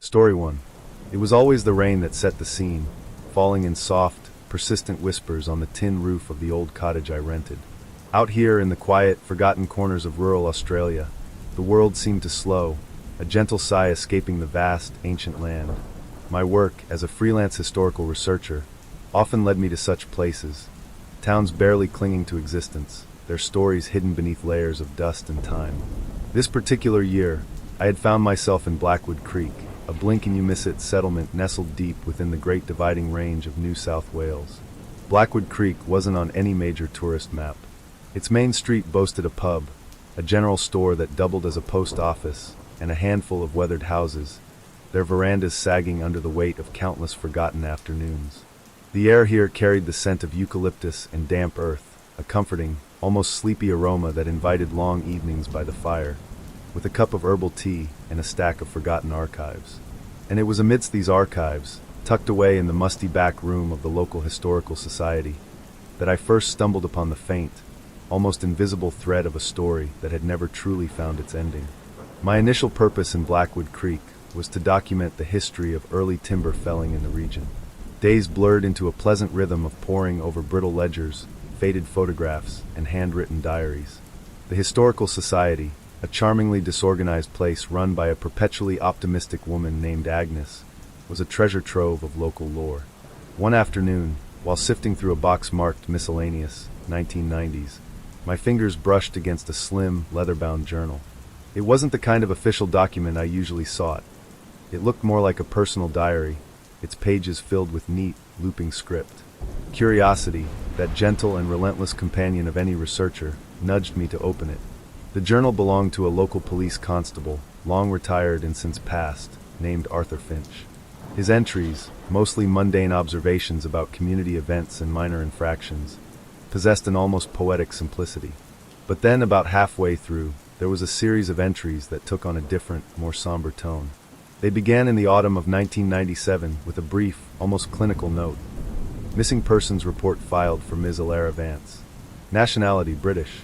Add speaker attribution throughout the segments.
Speaker 1: Story 1. It was always the rain that set the scene, falling in soft, persistent whispers on the tin roof of the old cottage I rented. Out here in the quiet, forgotten corners of rural Australia, the world seemed to slow, a gentle sigh escaping the vast, ancient land. My work, as a freelance historical researcher, often led me to such places, towns barely clinging to existence, their stories hidden beneath layers of dust and time. This particular year, I had found myself in Blackwood Creek, a blink-and-you-miss-it settlement nestled deep within the Great Dividing Range of New South Wales. Blackwood Creek wasn't on any major tourist map. Its main street boasted a pub, a general store that doubled as a post office, and a handful of weathered houses, their verandas sagging under the weight of countless forgotten afternoons. The air here carried the scent of eucalyptus and damp earth, a comforting, almost sleepy aroma that invited long evenings by the fire, with a cup of herbal tea and a stack of forgotten archives. And it was amidst these archives, tucked away in the musty back room of the local historical society, that I first stumbled upon the faint, almost invisible thread of a story that had never truly found its ending. My initial purpose in Blackwood Creek was to document the history of early timber felling in the region. Days blurred into a pleasant rhythm of poring over brittle ledgers, faded photographs, and handwritten diaries. The Historical Society, a charmingly disorganized place run by a perpetually optimistic woman named Agnes, was a treasure trove of local lore. One afternoon, while sifting through a box marked Miscellaneous, 1990s, my fingers brushed against a slim, leather-bound journal. It wasn't the kind of official document I usually sought. It looked more like a personal diary, its pages filled with neat, looping script. Curiosity, that gentle and relentless companion of any researcher, nudged me to open it. The journal belonged to a local police constable, long retired and since passed, named Arthur Finch. His entries, mostly mundane observations about community events and minor infractions, possessed an almost poetic simplicity. But then, about halfway through, there was a series of entries that took on a different, more somber tone. They began in the autumn of 1997 with a brief, almost clinical note. Missing persons report filed for Ms. Alara Vance. Nationality British.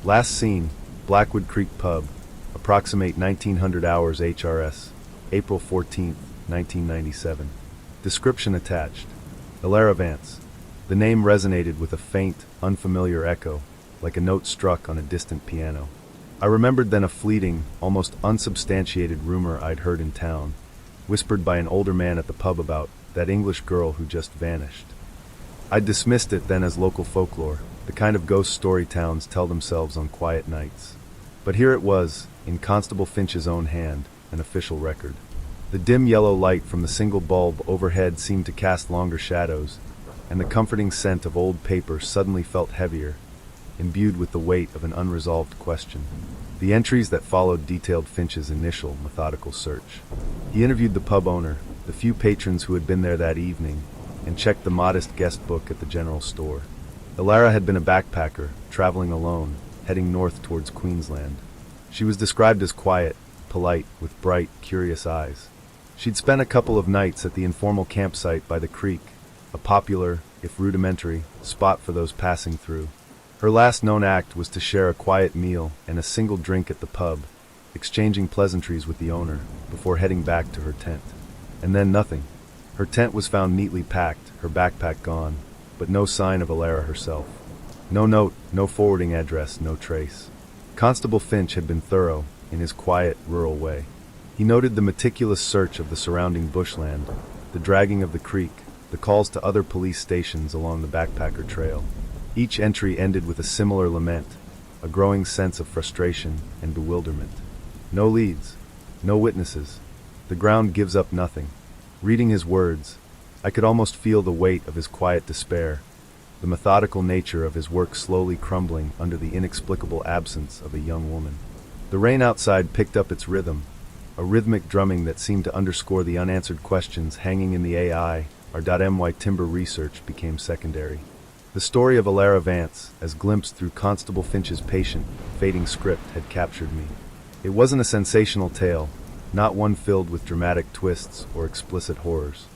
Speaker 1: Last seen, Blackwood Creek Pub. Approximate 1900 hours HRS. April 14, 1997. Description attached. Alara Vance. The name resonated with a faint, unfamiliar echo, like a note struck on a distant piano. I remembered then a fleeting, almost unsubstantiated rumor I'd heard in town, whispered by an older man at the pub about that English girl who just vanished. I'd dismissed it then as local folklore, the kind of ghost story towns tell themselves on quiet nights. But here it was, in Constable Finch's own hand, an official record. The dim yellow light from the single bulb overhead seemed to cast longer shadows, and the comforting scent of old paper suddenly felt heavier, imbued with the weight of an unresolved question. The entries that followed detailed Finch's initial, methodical search. He interviewed the pub owner, the few patrons who had been there that evening, and checked the modest guest book at the general store. Alara had been a backpacker, traveling alone, heading north towards Queensland. She was described as quiet, polite, with bright, curious eyes. She'd spent a couple of nights at the informal campsite by the creek, a popular, if rudimentary, spot for those passing through. Her last known act was to share a quiet meal and a single drink at the pub, exchanging pleasantries with the owner, before heading back to her tent. And then nothing. Her tent was found neatly packed, her backpack gone, but no sign of Alara herself. No note, no forwarding address, no trace. Constable Finch had been thorough, in his quiet, rural way. He noted the meticulous search of the surrounding bushland, the dragging of the creek, the calls to other police stations along the backpacker trail. Each entry ended with a similar lament, a growing sense of frustration and bewilderment. No leads, no witnesses. The ground gives up nothing. Reading his words, I could almost feel the weight of his quiet despair, the methodical nature of his work slowly crumbling under the inexplicable absence of a young woman. The rain outside picked up its rhythm, a rhythmic drumming that seemed to underscore the unanswered questions hanging in the AI. Our timber research became secondary. The story of Alara Vance, as glimpsed through Constable Finch's patient, fading script, had captured me. It wasn't a sensational tale, not one filled with dramatic twists or explicit horrors.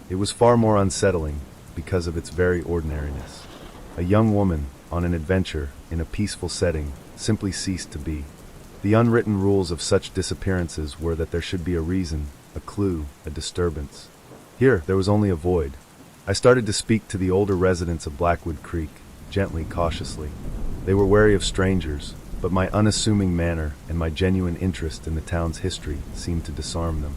Speaker 1: It was far more unsettling because of its very ordinariness. A young woman, on an adventure, in a peaceful setting, simply ceased to be. The unwritten rules of such disappearances were that there should be a reason, a clue, a disturbance. Here, there was only a void. I started to speak to the older residents of Blackwood Creek, gently, cautiously. They were wary of strangers, but my unassuming manner and my genuine interest in the town's history seemed to disarm them.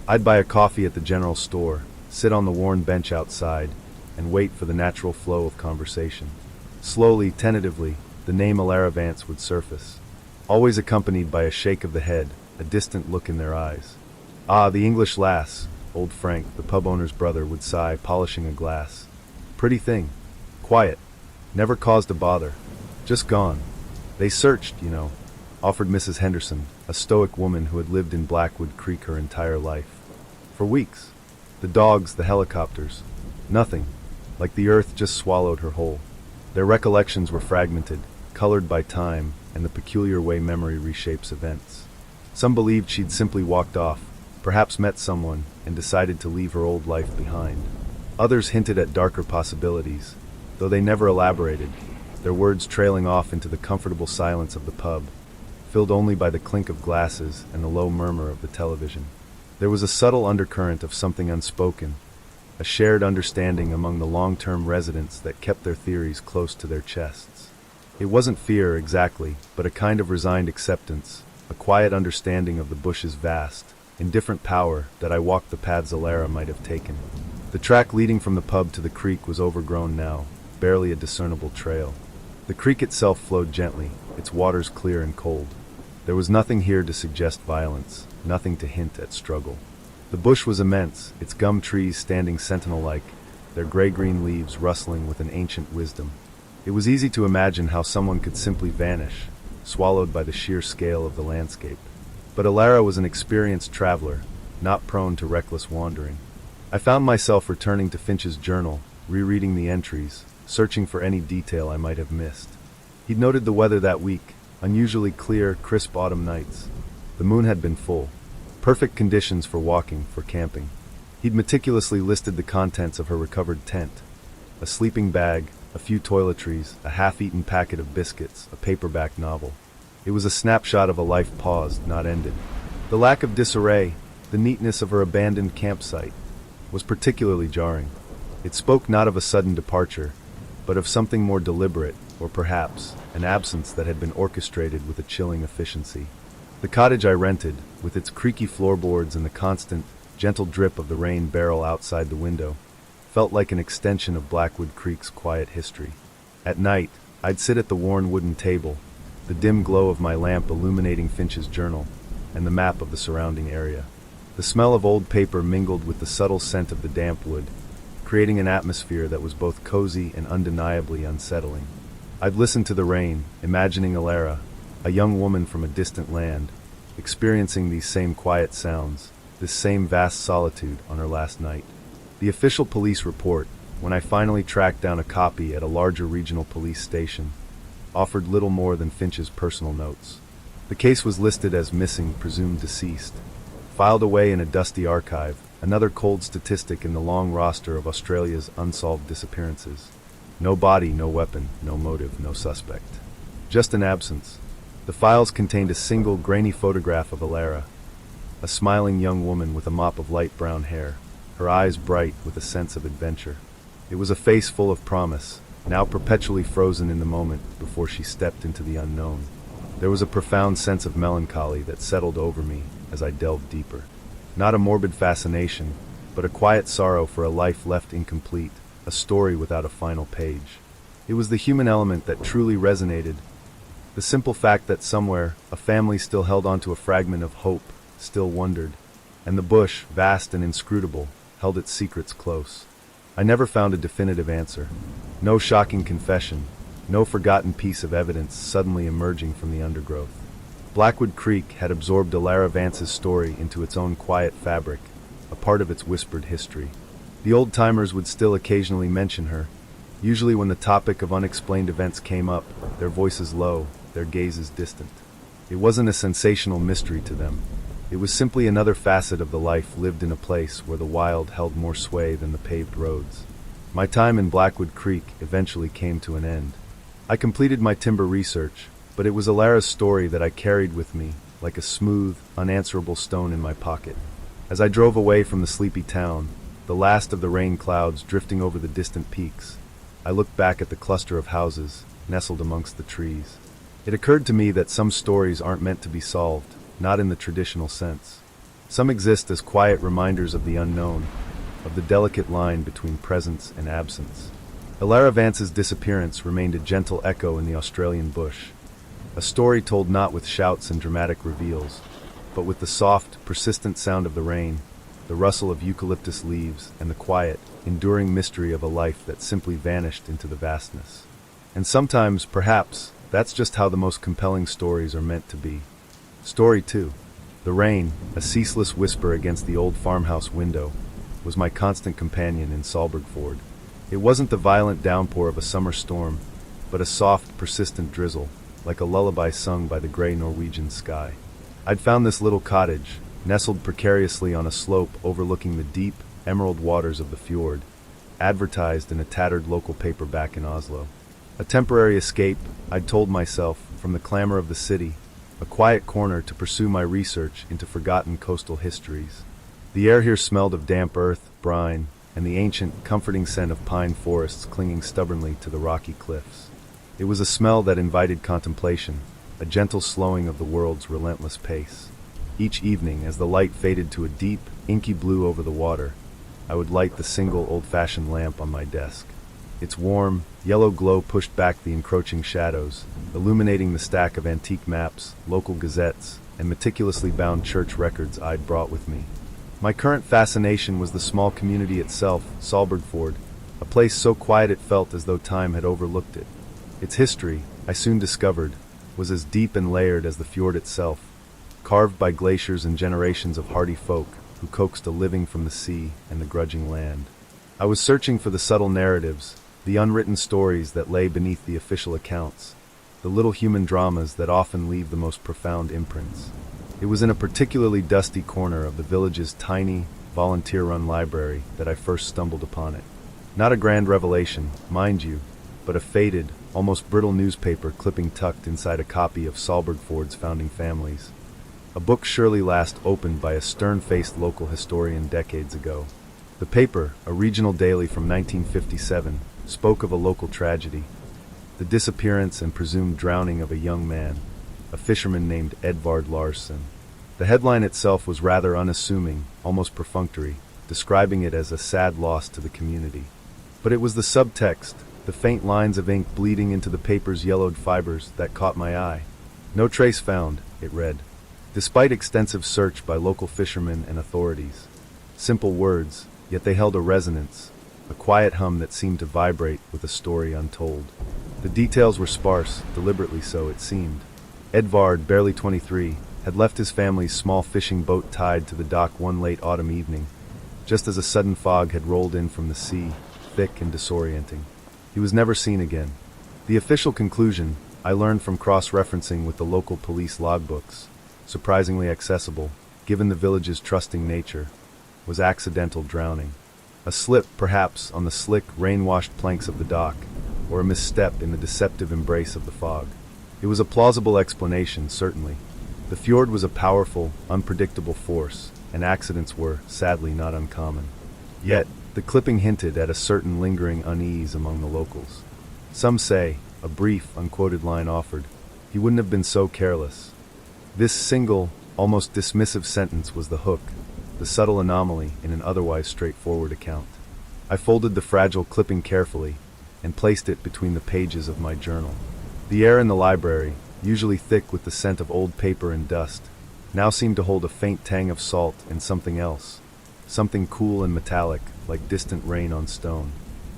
Speaker 1: I'd buy a coffee at the general store, sit on the worn bench outside, and wait for the natural flow of conversation. Slowly, tentatively, the name Alara Vance would surface, always accompanied by a shake of the head, a distant look in their eyes. "Ah, the English lass," old Frank, the pub owner's brother, would sigh, polishing a glass. "Pretty thing. Quiet. Never caused a bother. Just gone. They searched, you know," offered Mrs. Henderson, a stoic woman who had lived in Blackwood Creek her entire life. "For weeks. The dogs, the helicopters. Nothing. Like the earth just swallowed her whole." Their recollections were fragmented, colored by time and the peculiar way memory reshapes events. Some believed she'd simply walked off, perhaps met someone, and decided to leave her old life behind. Others hinted at darker possibilities, though they never elaborated, their words trailing off into the comfortable silence of the pub, filled only by the clink of glasses and the low murmur of the television. There was a subtle undercurrent of something unspoken, a shared understanding among the long-term residents that kept their theories close to their chests. It wasn't fear, exactly, but a kind of resigned acceptance, a quiet understanding of the bush's vast, indifferent power that I walked the paths Alara might have taken. The track leading from the pub to the creek was overgrown now, barely a discernible trail. The creek itself flowed gently, its waters clear and cold. There was nothing here to suggest violence, nothing to hint at struggle. The bush was immense, its gum trees standing sentinel-like, their gray-green leaves rustling with an ancient wisdom. It was easy to imagine how someone could simply vanish, swallowed by the sheer scale of the landscape. But Alara was an experienced traveler, not prone to reckless wandering. I found myself returning to Finch's journal, rereading the entries, searching for any detail I might have missed. He'd noted the weather that week, unusually clear, crisp autumn nights. The moon had been full. Perfect conditions for walking, for camping. He'd meticulously listed the contents of her recovered tent. A sleeping bag, a few toiletries, a half-eaten packet of biscuits, a paperback novel. It was a snapshot of a life paused, not ended. The lack of disarray, the neatness of her abandoned campsite, was particularly jarring. It spoke not of a sudden departure, but of something more deliberate, or perhaps an absence that had been orchestrated with a chilling efficiency. The cottage I rented, with its creaky floorboards and the constant, gentle drip of the rain barrel outside the window, felt like an extension of Blackwood Creek's quiet history. At night, I'd sit at the worn wooden table, the dim glow of my lamp illuminating Finch's journal, and the map of the surrounding area. The smell of old paper mingled with the subtle scent of the damp wood, creating an atmosphere that was both cozy and undeniably unsettling. I'd listen to the rain, imagining Alara, a young woman from a distant land, experiencing these same quiet sounds, this same vast solitude on her last night. The official police report, when I finally tracked down a copy at a larger regional police station, offered little more than Finch's personal notes. The case was listed as missing, presumed deceased, filed away in a dusty archive, another cold statistic in the long roster of Australia's unsolved disappearances. No body, no weapon, no motive, no suspect. Just an absence. The files contained a single grainy photograph of Alara, a smiling young woman with a mop of light brown hair, her eyes bright with a sense of adventure. It was a face full of promise, now perpetually frozen in the moment before she stepped into the unknown. There was a profound sense of melancholy that settled over me as I delved deeper. Not a morbid fascination, but a quiet sorrow for a life left incomplete, a story without a final page. It was the human element that truly resonated. The simple fact that somewhere, a family still held onto a fragment of hope, still wondered, and the bush, vast and inscrutable, held its secrets close. I never found a definitive answer. No shocking confession, no forgotten piece of evidence suddenly emerging from the undergrowth. Blackwood Creek had absorbed Alara Vance's story into its own quiet fabric, a part of its whispered history. The old-timers would still occasionally mention her, usually when the topic of unexplained events came up, their voices low, their gazes distant. It wasn't a sensational mystery to them. It was simply another facet of the life lived in a place where the wild held more sway than the paved roads. My time in Blackwood Creek eventually came to an end. I completed my timber research, but it was Alara's story that I carried with me, like a smooth, unanswerable stone in my pocket. As I drove away from the sleepy town, the last of the rain clouds drifting over the distant peaks, I looked back at the cluster of houses nestled amongst the trees. It occurred to me that some stories aren't meant to be solved, not in the traditional sense. Some exist as quiet reminders of the unknown, of the delicate line between presence and absence. Ilara Vance's disappearance remained a gentle echo in the Australian bush, a story told not with shouts and dramatic reveals, but with the soft, persistent sound of the rain, the rustle of eucalyptus leaves, and the quiet, enduring mystery of a life that simply vanished into the vastness. And sometimes, perhaps, that's just how the most compelling stories are meant to be. Story 2. The rain, a ceaseless whisper against the old farmhouse window, was my constant companion in Salbergford. It wasn't the violent downpour of a summer storm, but a soft, persistent drizzle, like a lullaby sung by the gray Norwegian sky. I'd found this little cottage, nestled precariously on a slope overlooking the deep, emerald waters of the fjord, advertised in a tattered local paper back in Oslo. A temporary escape, I'd told myself, from the clamor of the city, a quiet corner to pursue my research into forgotten coastal histories. The air here smelled of damp earth, brine, and the ancient, comforting scent of pine forests clinging stubbornly to the rocky cliffs. It was a smell that invited contemplation, a gentle slowing of the world's relentless pace. Each evening, as the light faded to a deep, inky blue over the water, I would light the single old-fashioned lamp on my desk. Its warm, yellow glow pushed back the encroaching shadows, illuminating the stack of antique maps, local gazettes, and meticulously bound church records I'd brought with me. My current fascination was the small community itself, Salbergford, a place so quiet it felt as though time had overlooked it. Its history, I soon discovered, was as deep and layered as the fjord itself, carved by glaciers and generations of hardy folk who coaxed a living from the sea and the grudging land. I was searching for the subtle narratives, the unwritten stories that lay beneath the official accounts, the little human dramas that often leave the most profound imprints. It was in a particularly dusty corner of the village's tiny, volunteer-run library that I first stumbled upon it. Not a grand revelation, mind you, but a faded, almost brittle newspaper clipping tucked inside a copy of Salbergford's Founding Families. A book surely last opened by a stern-faced local historian decades ago. The paper, a regional daily from 1957, spoke of a local tragedy, the disappearance and presumed drowning of a young man, a fisherman named Edvard Larsson. The headline itself was rather unassuming, almost perfunctory, describing it as a sad loss to the community. But it was the subtext, the faint lines of ink bleeding into the paper's yellowed fibers, that caught my eye. No trace found, it read, despite extensive search by local fishermen and authorities. Simple words, yet they held a resonance, a quiet hum that seemed to vibrate with a story untold. The details were sparse, deliberately so it seemed. Edvard, barely 23, had left his family's small fishing boat tied to the dock one late autumn evening, just as a sudden fog had rolled in from the sea, thick and disorienting. He was never seen again. The official conclusion, I learned from cross-referencing with the local police logbooks, surprisingly accessible, given the village's trusting nature, was accidental drowning. A slip, perhaps, on the slick, rain-washed planks of the dock, or a misstep in the deceptive embrace of the fog. It was a plausible explanation, certainly. The fjord was a powerful, unpredictable force, and accidents were, sadly, not uncommon. Yet, the clipping hinted at a certain lingering unease among the locals. Some say, a brief, unquoted line offered, he wouldn't have been so careless. This single, almost dismissive sentence was the hook, the subtle anomaly in an otherwise straightforward account. I folded the fragile clipping carefully and placed it between the pages of my journal. The air in the library, usually thick with the scent of old paper and dust, now seemed to hold a faint tang of salt and something else, something cool and metallic, like distant rain on stone.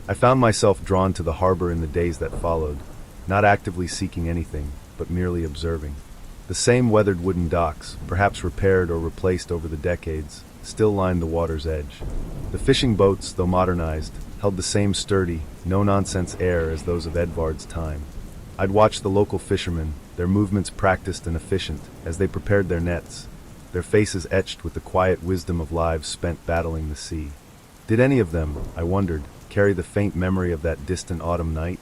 Speaker 1: I found myself drawn to the harbor in the days that followed, not actively seeking anything, but merely observing. The same weathered wooden docks, perhaps repaired or replaced over the decades, still lined the water's edge. The fishing boats, though modernized, held the same sturdy, no-nonsense air as those of Edvard's time. I'd watched the local fishermen, their movements practiced and efficient, as they prepared their nets, their faces etched with the quiet wisdom of lives spent battling the sea. Did any of them, I wondered, carry the faint memory of that distant autumn night?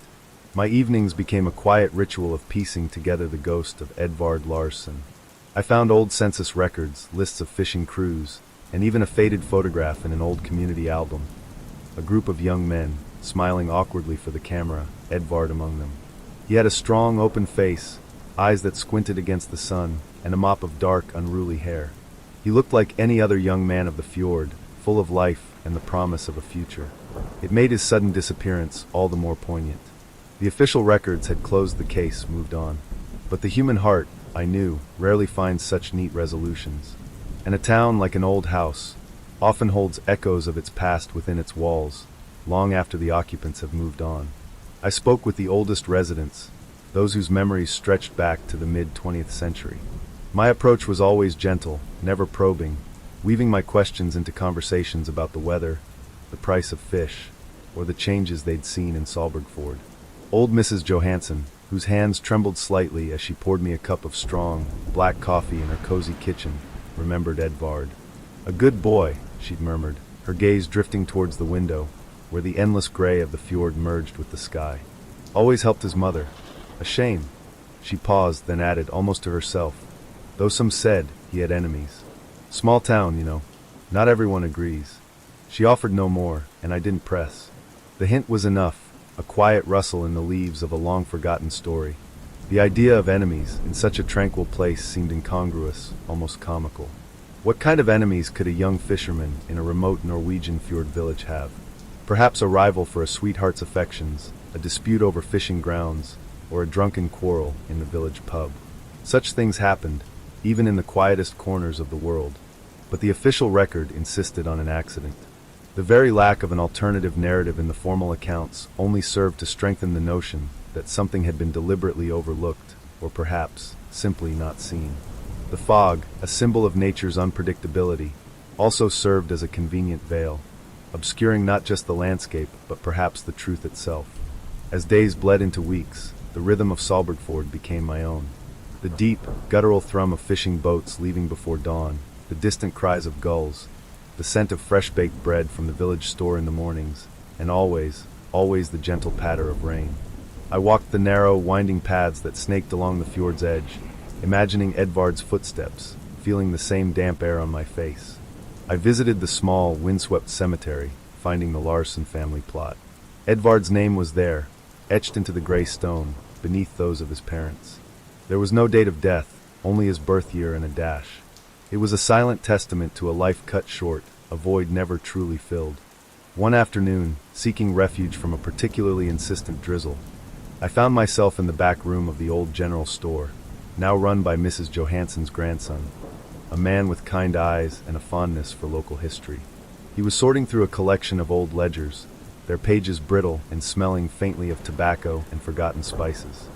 Speaker 1: My evenings became a quiet ritual of piecing together the ghost of Edvard Larsson. I found old census records, lists of fishing crews, and even a faded photograph in an old community album. A group of young men, smiling awkwardly for the camera, Edvard among them. He had a strong, open face, eyes that squinted against the sun, and a mop of dark, unruly hair. He looked like any other young man of the fjord, full of life and the promise of a future. It made his sudden disappearance all the more poignant. The official records had closed the case, moved on. But the human heart, I knew, rarely finds such neat resolutions. And a town, like an old house, often holds echoes of its past within its walls, long after the occupants have moved on. I spoke with the oldest residents, those whose memories stretched back to the mid-20th century. My approach was always gentle, never probing, weaving my questions into conversations about the weather, the price of fish, or the changes they'd seen in Salbergford. Old Mrs. Johansson, whose hands trembled slightly as she poured me a cup of strong, black coffee in her cozy kitchen, remembered Edvard. "A good boy," she'd murmured, her gaze drifting towards the window, where the endless gray of the fjord merged with the sky. "Always helped his mother. A shame." She paused, then added, almost to herself, "Though some said he had enemies. Small town, you know. Not everyone agrees." She offered no more, and I didn't press. The hint was enough, a quiet rustle in the leaves of a long-forgotten story. The idea of enemies in such a tranquil place seemed incongruous, almost comical. What kind of enemies could a young fisherman in a remote Norwegian fjord village have? Perhaps a rival for a sweetheart's affections, a dispute over fishing grounds, or a drunken quarrel in the village pub. Such things happened, even in the quietest corners of the world. But the official record insisted on an accident. The very lack of an alternative narrative in the formal accounts only served to strengthen the notion that something had been deliberately overlooked, or perhaps simply not seen. The fog, a symbol of nature's unpredictability, also served as a convenient veil, obscuring not just the landscape, but perhaps the truth itself. As days bled into weeks, the rhythm of Salbergford became my own. The deep, guttural thrum of fishing boats leaving before dawn, the distant cries of gulls, the scent of fresh-baked bread from the village store in the mornings, and always the gentle patter of rain. I walked the narrow, winding paths that snaked along the fjord's edge, imagining Edvard's footsteps, feeling the same damp air on my face. I visited the small, windswept cemetery, finding the Larsson family plot. Edvard's name was there, etched into the gray stone, beneath those of his parents. There was no date of death, only his birth year and a dash. It was a silent testament to a life cut short, a void never truly filled. One afternoon, seeking refuge from a particularly insistent drizzle, I found myself in the back room of the old general store, now run by Mrs. Johansson's grandson, a man with kind eyes and a fondness for local history. He was sorting through a collection of old ledgers, their pages brittle and smelling faintly of tobacco and forgotten spices.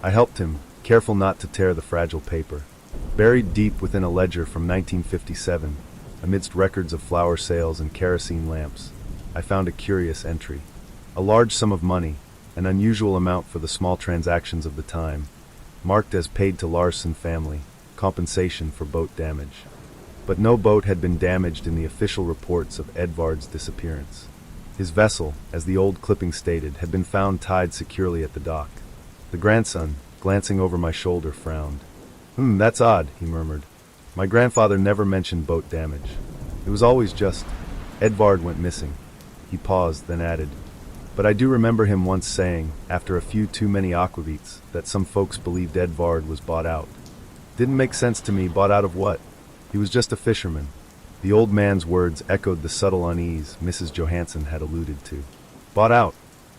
Speaker 1: I helped him, careful not to tear the fragile paper. Buried deep within a ledger from 1957, amidst records of flower sales and kerosene lamps, I found a curious entry. A large sum of money, an unusual amount for the small transactions of the time, marked as paid to Larsson family, compensation for boat damage. But no boat had been damaged in the official reports of Edvard's disappearance. His vessel, as the old clipping stated, had been found tied securely at the dock. The grandson, glancing over my shoulder, frowned. That's odd," he murmured. "My grandfather never mentioned boat damage. It was always just, Edvard went missing." He paused, then added, "But I do remember him once saying, after a few too many aquavits, that some folks believed Edvard was bought out. Didn't make sense to me, bought out of what? He was just a fisherman." The old man's words echoed the subtle unease Mrs. Johansson had alluded to. Bought out.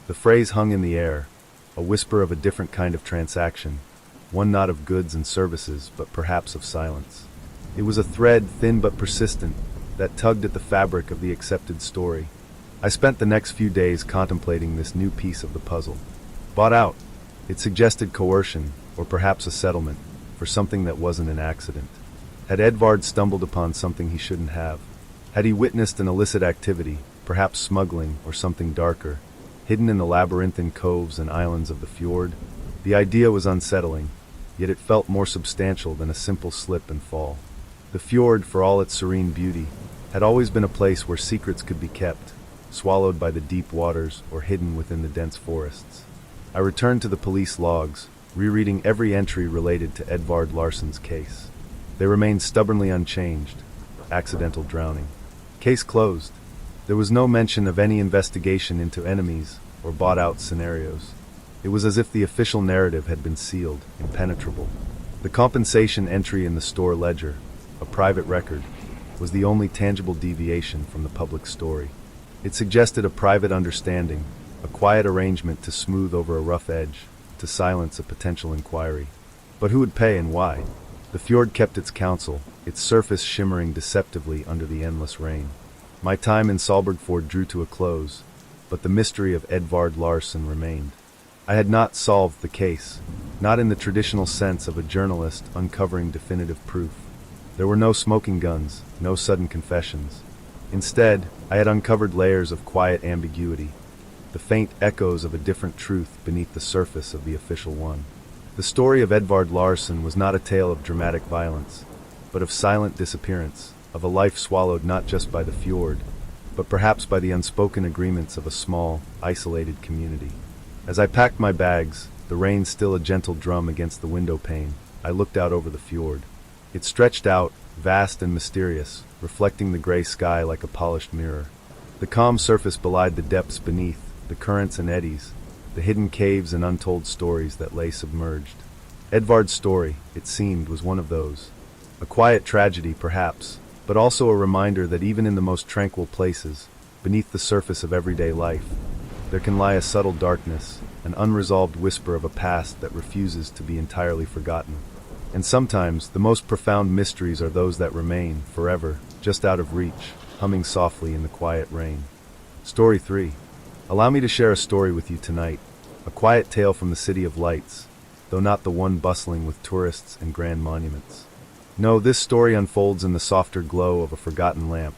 Speaker 1: The phrase hung in the air, a whisper of a different kind of transaction, one not of goods and services, but perhaps of silence. It was a thread, thin but persistent, that tugged at the fabric of the accepted story. I spent the next few days contemplating this new piece of the puzzle. Bought out. It suggested coercion, or perhaps a settlement, for something that wasn't an accident. Had Edvard stumbled upon something he shouldn't have? Had he witnessed an illicit activity, perhaps smuggling or something darker, hidden in the labyrinthine coves and islands of the fjord? The idea was unsettling, yet it felt more substantial than a simple slip and fall. The fjord, for all its serene beauty, had always been a place where secrets could be kept, swallowed by the deep waters or hidden within the dense forests. I returned to the police logs, rereading every entry related to Edvard Larsson's case. They remained stubbornly unchanged. accidental drowning. Case closed. There was no mention of any investigation into enemies or bought-out scenarios. It was as if the official narrative had been sealed, impenetrable. The compensation entry in the store ledger, a private record, was the only tangible deviation from the public story. It suggested a private understanding, a quiet arrangement to smooth over a rough edge, to silence a potential inquiry. But who would pay and why? The fjord kept its counsel, its surface shimmering deceptively under the endless rain. My time in Solbergfjord drew to a close, but the mystery of Edvard Larsson remained. I had not solved the case, not in the traditional sense of a journalist uncovering definitive proof. There were no smoking guns, no sudden confessions. Instead, I had uncovered layers of quiet ambiguity, the faint echoes of a different truth beneath the surface of the official one. The story of Edvard Larsson was not a tale of dramatic violence, but of silent disappearance, of a life swallowed not just by the fjord, but perhaps by the unspoken agreements of a small, isolated community. As I packed my bags, the rain still a gentle drum against the window pane, I looked out over the fjord. It stretched out, vast and mysterious, reflecting the gray sky like a polished mirror. The calm surface belied the depths beneath, the currents and eddies, the hidden caves and untold stories that lay submerged. Edvard's story, it seemed, was one of those. A quiet tragedy, perhaps, but also a reminder that even in the most tranquil places, beneath the surface of everyday life, there can lie a subtle darkness, an unresolved whisper of a past that refuses to be entirely forgotten. And sometimes, the most profound mysteries are those that remain, forever, just out of reach, humming softly in the quiet rain. Story 3. Allow me to share a story with you tonight, a quiet tale from the City of Lights, though not the one bustling with tourists and grand monuments. No, this story unfolds in the softer glow of a forgotten lamp,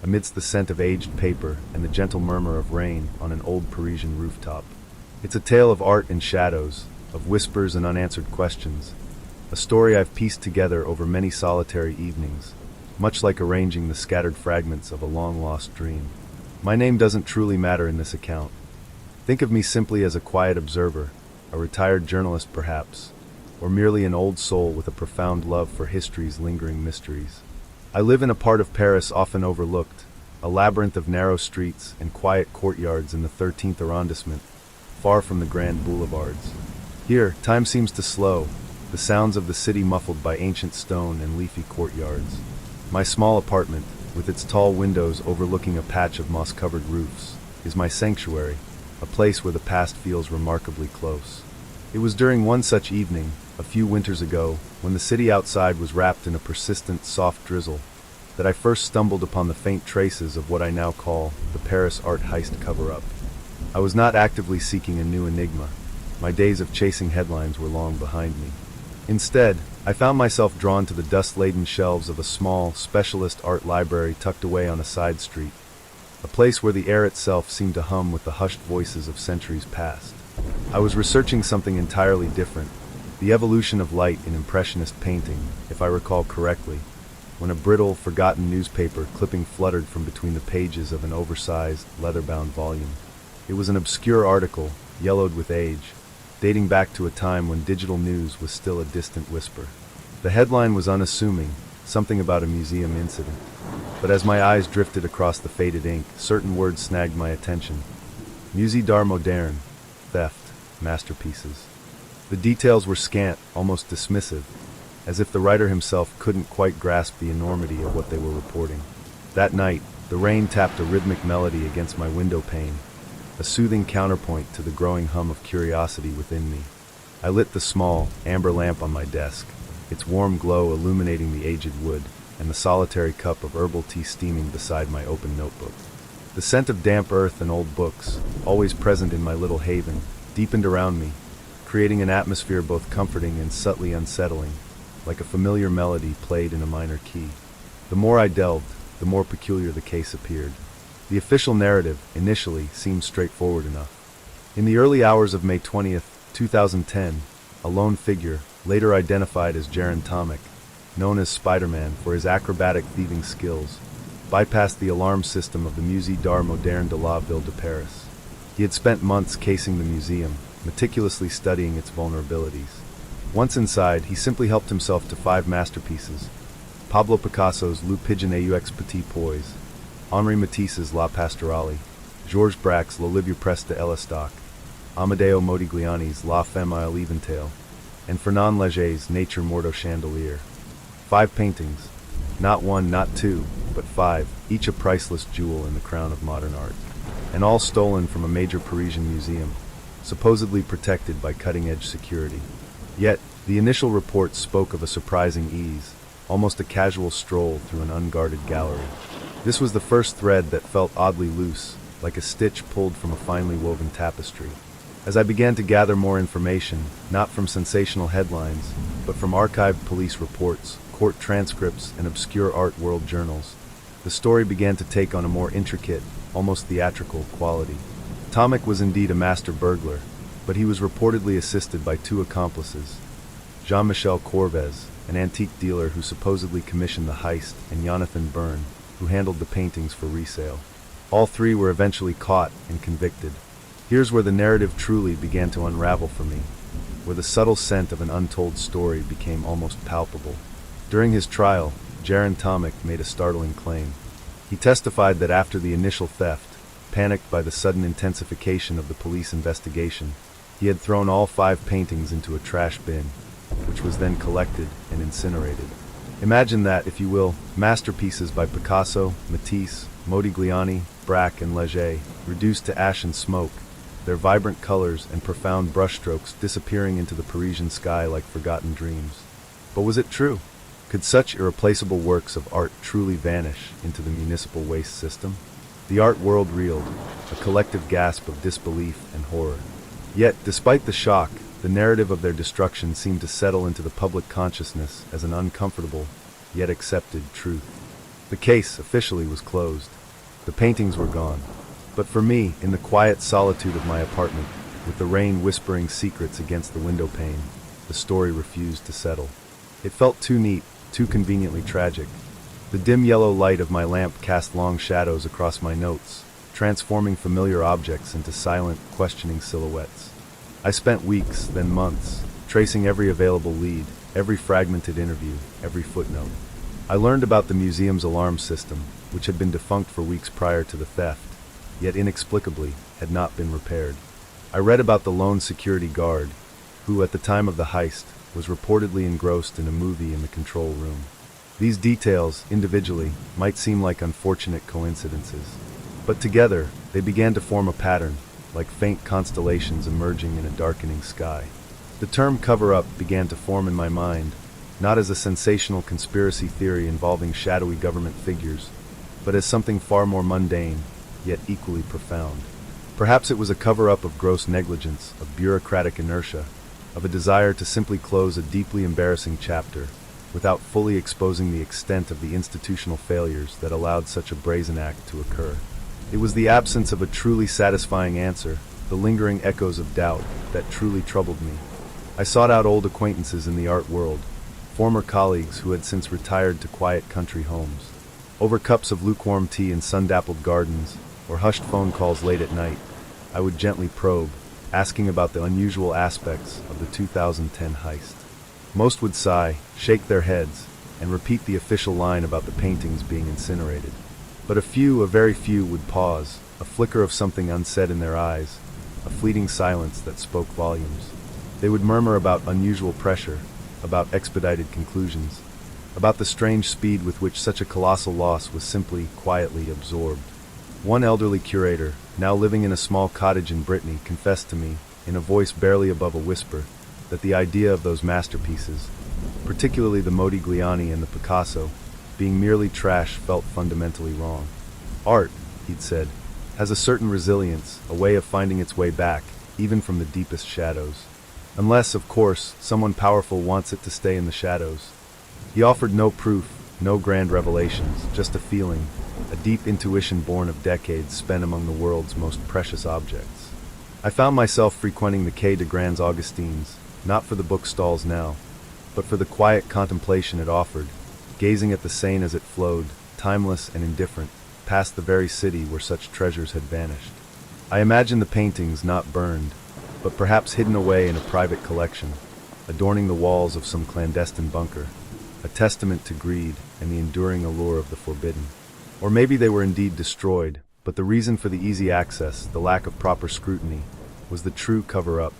Speaker 1: amidst the scent of aged paper and the gentle murmur of rain on an old Parisian rooftop. It's a tale of art and shadows, of whispers and unanswered questions, a story I've pieced together over many solitary evenings, much like arranging the scattered fragments of a long-lost dream. My name doesn't truly matter in this account. Think of me simply as a quiet observer, a retired journalist perhaps, or merely an old soul with a profound love for history's lingering mysteries. I live in a part of Paris often overlooked, a labyrinth of narrow streets and quiet courtyards in the 13th arrondissement, far from the grand boulevards. Here, time seems to slow, the sounds of the city muffled by ancient stone and leafy courtyards. My small apartment, with its tall windows overlooking a patch of moss-covered roofs, is my sanctuary, a place where the past feels remarkably close. It was during one such evening, a few winters ago, when the city outside was wrapped in a persistent, soft drizzle, that I first stumbled upon the faint traces of what I now call the Paris art heist cover-up. I was not actively seeking a new enigma. My days of chasing headlines were long behind me. Instead, I found myself drawn to the dust-laden shelves of a small, specialist art library tucked away on a side street, a place where the air itself seemed to hum with the hushed voices of centuries past. I was researching something entirely different, the evolution of light in Impressionist painting, if I recall correctly, when a brittle, forgotten newspaper clipping fluttered from between the pages of an oversized, leather-bound volume. It was an obscure article, yellowed with age, dating back to a time when digital news was still a distant whisper. The headline was unassuming, something about a museum incident. But as my eyes drifted across the faded ink, certain words snagged my attention. Musée d'art moderne, theft, masterpieces. The details were scant, almost dismissive, as if the writer himself couldn't quite grasp the enormity of what they were reporting. That night, the rain tapped a rhythmic melody against my window pane, a soothing counterpoint to the growing hum of curiosity within me. I lit the small, amber lamp on my desk, its warm glow illuminating the aged wood, and the solitary cup of herbal tea steaming beside my open notebook. The scent of damp earth and old books, always present in my little haven, deepened around me, creating an atmosphere both comforting and subtly unsettling, like a familiar melody played in a minor key. The more I delved, the more peculiar the case appeared. The official narrative, initially, seemed straightforward enough. In the early hours of May 20th, 2010, a lone figure, later identified as Jaron Tomek, known as Spider-Man for his acrobatic thieving skills, bypassed the alarm system of the Musée d'art moderne de la Ville de Paris. He had spent months casing the museum, meticulously studying its vulnerabilities. Once inside, he simply helped himself to 5 masterpieces, Pablo Picasso's Le Pigeon aux Petits Pois, Henri Matisse's La Pastorale, Georges Braque's L'Olivier Presse de l'Estaque, Amadeo Modigliani's La Femme à l'Eventail, and Fernand Léger's Nature Morte au Chandelier. 5 paintings, not one, not two, but 5, each a priceless jewel in the crown of modern art, and all stolen from a major Parisian museum, supposedly protected by cutting-edge security. Yet, the initial reports spoke of a surprising ease, almost a casual stroll through an unguarded gallery. This was the first thread that felt oddly loose, like a stitch pulled from a finely woven tapestry. As I began to gather more information, not from sensational headlines, but from archived police reports, court transcripts, and obscure art world journals, the story began to take on a more intricate, almost theatrical quality. Tomek was indeed a master burglar, but he was reportedly assisted by 2 accomplices, Jean-Michel Corvez, an antique dealer who supposedly commissioned the heist, and Jonathan Byrne, who handled the paintings for resale. All 3 were eventually caught and convicted. Here's where the narrative truly began to unravel for me, where the subtle scent of an untold story became almost palpable. During his trial, Jaron Tomek made a startling claim. He testified that after the initial theft, panicked by the sudden intensification of the police investigation, he had thrown all 5 paintings into a trash bin, which was then collected and incinerated. Imagine that, if you will, masterpieces by Picasso, Matisse, Modigliani, Braque, and Léger, reduced to ash and smoke, their vibrant colors and profound brushstrokes disappearing into the Parisian sky like forgotten dreams. But was it true? Could such irreplaceable works of art truly vanish into the municipal waste system? The art world reeled, a collective gasp of disbelief and horror. Yet, despite the shock, the narrative of their destruction seemed to settle into the public consciousness as an uncomfortable, yet accepted truth. The case officially was closed. The paintings were gone. But for me, in the quiet solitude of my apartment, with the rain whispering secrets against the window pane, the story refused to settle. It felt too neat, too conveniently tragic. The dim yellow light of my lamp cast long shadows across my notes, transforming familiar objects into silent, questioning silhouettes. I spent weeks, then months, tracing every available lead, every fragmented interview, every footnote. I learned about the museum's alarm system, which had been defunct for weeks prior to the theft, yet inexplicably had not been repaired. I read about the lone security guard, who at the time of the heist was reportedly engrossed in a movie in the control room. These details, individually, might seem like unfortunate coincidences, but together they began to form a pattern, like faint constellations emerging in a darkening sky. The term cover-up began to form in my mind, not as a sensational conspiracy theory involving shadowy government figures, but as something far more mundane, yet equally profound. Perhaps it was a cover-up of gross negligence, of bureaucratic inertia, of a desire to simply close a deeply embarrassing chapter, without fully exposing the extent of the institutional failures that allowed such a brazen act to occur. It was the absence of a truly satisfying answer, the lingering echoes of doubt, that truly troubled me. I sought out old acquaintances in the art world, former colleagues who had since retired to quiet country homes. Over cups of lukewarm tea in sun-dappled gardens, or hushed phone calls late at night, I would gently probe, asking about the unusual aspects of the 2010 heist. Most would sigh, shake their heads, and repeat the official line about the paintings being incinerated. But a very few, would pause, a flicker of something unsaid in their eyes, a fleeting silence that spoke volumes. They would murmur about unusual pressure, about expedited conclusions, about the strange speed with which such a colossal loss was simply, quietly absorbed. One elderly curator, now living in a small cottage in Brittany, confessed to me, in a voice barely above a whisper, that the idea of those masterpieces, particularly the Modigliani and the Picasso, being merely trash felt fundamentally wrong. Art, he'd said, has a certain resilience, a way of finding its way back, even from the deepest shadows. Unless, of course, someone powerful wants it to stay in the shadows. He offered no proof, no grand revelations, just a feeling, a deep intuition born of decades spent among the world's most precious objects. I found myself frequenting the Quai de Grands Augustins, not for the bookstalls now, but for the quiet contemplation it offered, gazing at the Seine as it flowed, timeless and indifferent, past the very city where such treasures had vanished. I imagined the paintings not burned, but perhaps hidden away in a private collection, adorning the walls of some clandestine bunker. a testament to greed and the enduring allure of the forbidden. Or maybe they were indeed destroyed, but the reason for the easy access, the lack of proper scrutiny, was the true cover-up,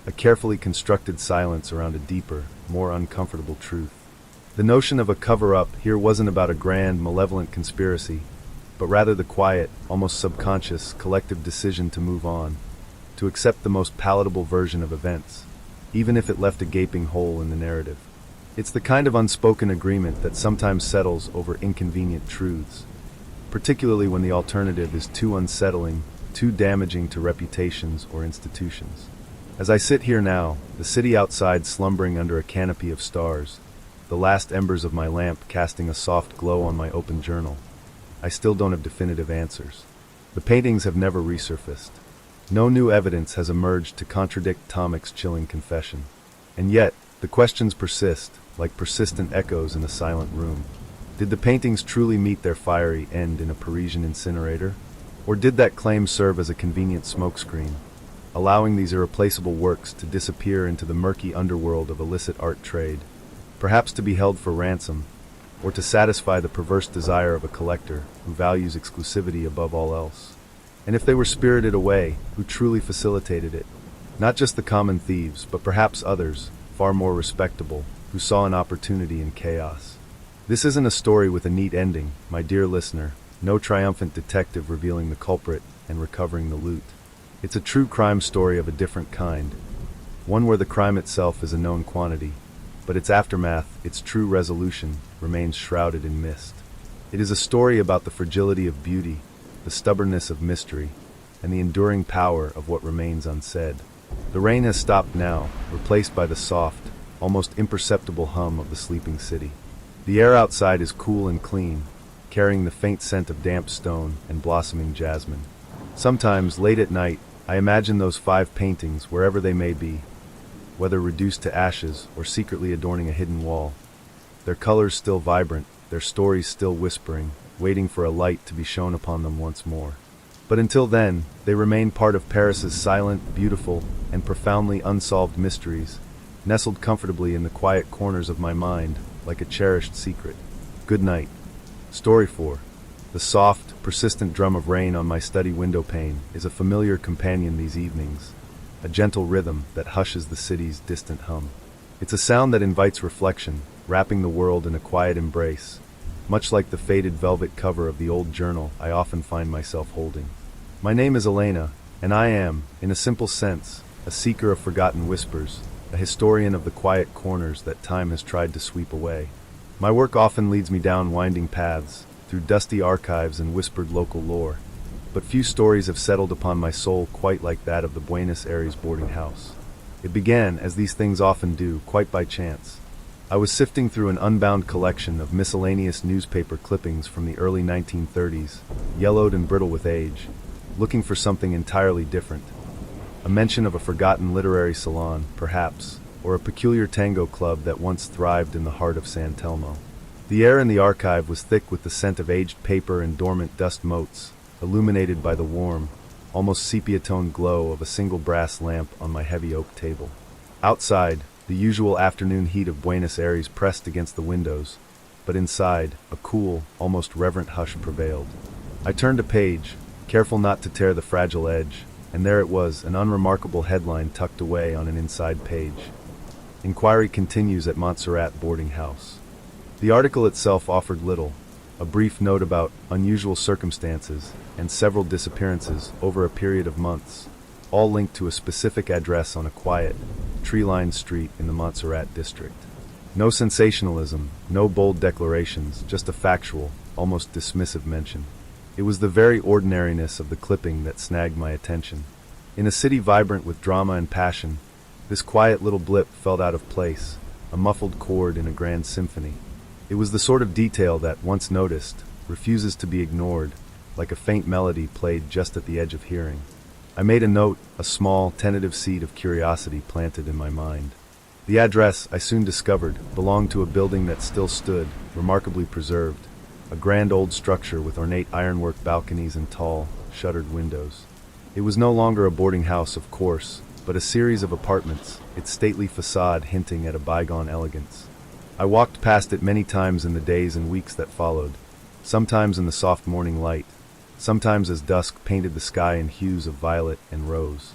Speaker 1: a carefully constructed silence around a deeper, more uncomfortable truth. The notion of a cover-up here wasn't about a grand, malevolent conspiracy, but rather the quiet, almost subconscious, collective decision to move on, to accept the most palatable version of events, even if it left a gaping hole in the narrative. It's the kind of unspoken agreement that sometimes settles over inconvenient truths, particularly when the alternative is too unsettling, too damaging to reputations or institutions. As I sit here now, the city outside slumbering under a canopy of stars, the last embers of my lamp casting a soft glow on my open journal, I still don't have definitive answers. The paintings have never resurfaced. No new evidence has emerged to contradict Tomic's chilling confession. And yet, the questions persist, like persistent echoes in a silent room. Did the paintings truly meet their fiery end in a Parisian incinerator? Or did that claim serve as a convenient smokescreen, allowing these irreplaceable works to disappear into the murky underworld of illicit art trade, perhaps to be held for ransom, or to satisfy the perverse desire of a collector who values exclusivity above all else? And if they were spirited away, who truly facilitated it? Not just the common thieves, but perhaps others, far more respectable, who saw an opportunity in chaos. This isn't a story with a neat ending, my dear listener, no triumphant detective revealing the culprit and recovering the loot. It's a true crime story of a different kind, one where the crime itself is a known quantity, but its aftermath, its true resolution, remains shrouded in mist. It is a story about the fragility of beauty, the stubbornness of mystery, and the enduring power of what remains unsaid. The rain has stopped now, replaced by the soft, almost imperceptible hum of the sleeping city. The air outside is cool and clean, carrying the faint scent of damp stone and blossoming jasmine. Sometimes, late at night, I imagine those 5 paintings, wherever they may be, whether reduced to ashes or secretly adorning a hidden wall. Their colors still vibrant, their stories still whispering, waiting for a light to be shone upon them once more. But until then, they remain part of Paris's silent, beautiful, and profoundly unsolved mysteries, nestled comfortably in the quiet corners of my mind, like a cherished secret. Good night. Story 4. The soft, persistent drum of rain on my study window pane is a familiar companion these evenings, a gentle rhythm that hushes the city's distant hum. It's a sound that invites reflection, wrapping the world in a quiet embrace, much like the faded velvet cover of the old journal I often find myself holding. My name is Elena, and I am, in a simple sense, a seeker of forgotten whispers, a historian of the quiet corners that time has tried to sweep away. My work often leads me down winding paths, through dusty archives and whispered local lore, but few stories have settled upon my soul quite like that of the Buenos Aires boarding house. It began, as these things often do, quite by chance. I was sifting through an unbound collection of miscellaneous newspaper clippings from the early 1930s, yellowed and brittle with age, looking for something entirely different. A mention of a forgotten literary salon, perhaps, or a peculiar tango club that once thrived in the heart of San Telmo. The air in the archive was thick with the scent of aged paper and dormant dust motes, illuminated by the warm, almost sepia-toned glow of a single brass lamp on my heavy oak table. Outside, the usual afternoon heat of Buenos Aires pressed against the windows, but inside, a cool, almost reverent hush prevailed. I turned a page, careful not to tear the fragile edge, and there it was, an unremarkable headline tucked away on an inside page. Inquiry continues at Montserrat boarding house. The article itself offered little, a brief note about unusual circumstances and several disappearances over a period of months, all linked to a specific address on a quiet, tree-lined street in the Montserrat district. No sensationalism, no bold declarations, just a factual, almost dismissive mention. It was the very ordinariness of the clipping that snagged my attention. In a city vibrant with drama and passion, this quiet little blip felt out of place, a muffled chord in a grand symphony. It was the sort of detail that, once noticed, refuses to be ignored, like a faint melody played just at the edge of hearing. I made a note, a small, tentative seed of curiosity planted in my mind. The address, I soon discovered, belonged to a building that still stood, remarkably preserved, a grand old structure with ornate ironwork balconies and tall, shuttered windows. It was no longer a boarding house, of course, but a series of apartments, its stately facade hinting at a bygone elegance. I walked past it many times in the days and weeks that followed, sometimes in the soft morning light, sometimes as dusk painted the sky in hues of violet and rose.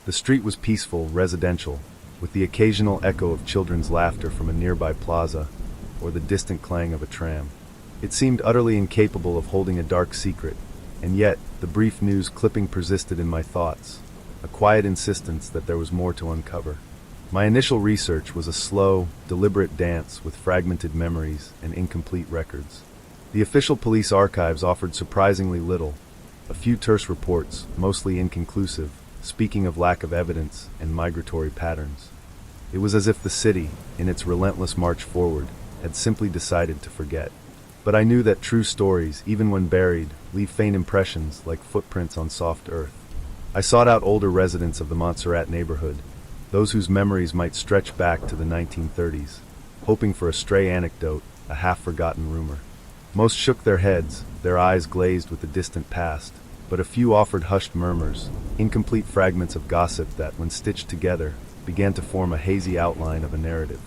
Speaker 1: The street was peaceful, residential, with the occasional echo of children's laughter from a nearby plaza or the distant clang of a tram. It seemed utterly incapable of holding a dark secret, and yet the brief news clipping persisted in my thoughts, a quiet insistence that there was more to uncover. My initial research was a slow, deliberate dance with fragmented memories and incomplete records. The official police archives offered surprisingly little, a few terse reports, mostly inconclusive, speaking of lack of evidence and migratory patterns. It was as if the city, in its relentless march forward, had simply decided to forget. But I knew that true stories, even when buried, leave faint impressions like footprints on soft earth. I sought out older residents of the Montserrat neighborhood, those whose memories might stretch back to the 1930s, hoping for a stray anecdote, a half-forgotten rumor. Most shook their heads, their eyes glazed with the distant past, but a few offered hushed murmurs, incomplete fragments of gossip that, when stitched together, began to form a hazy outline of a narrative.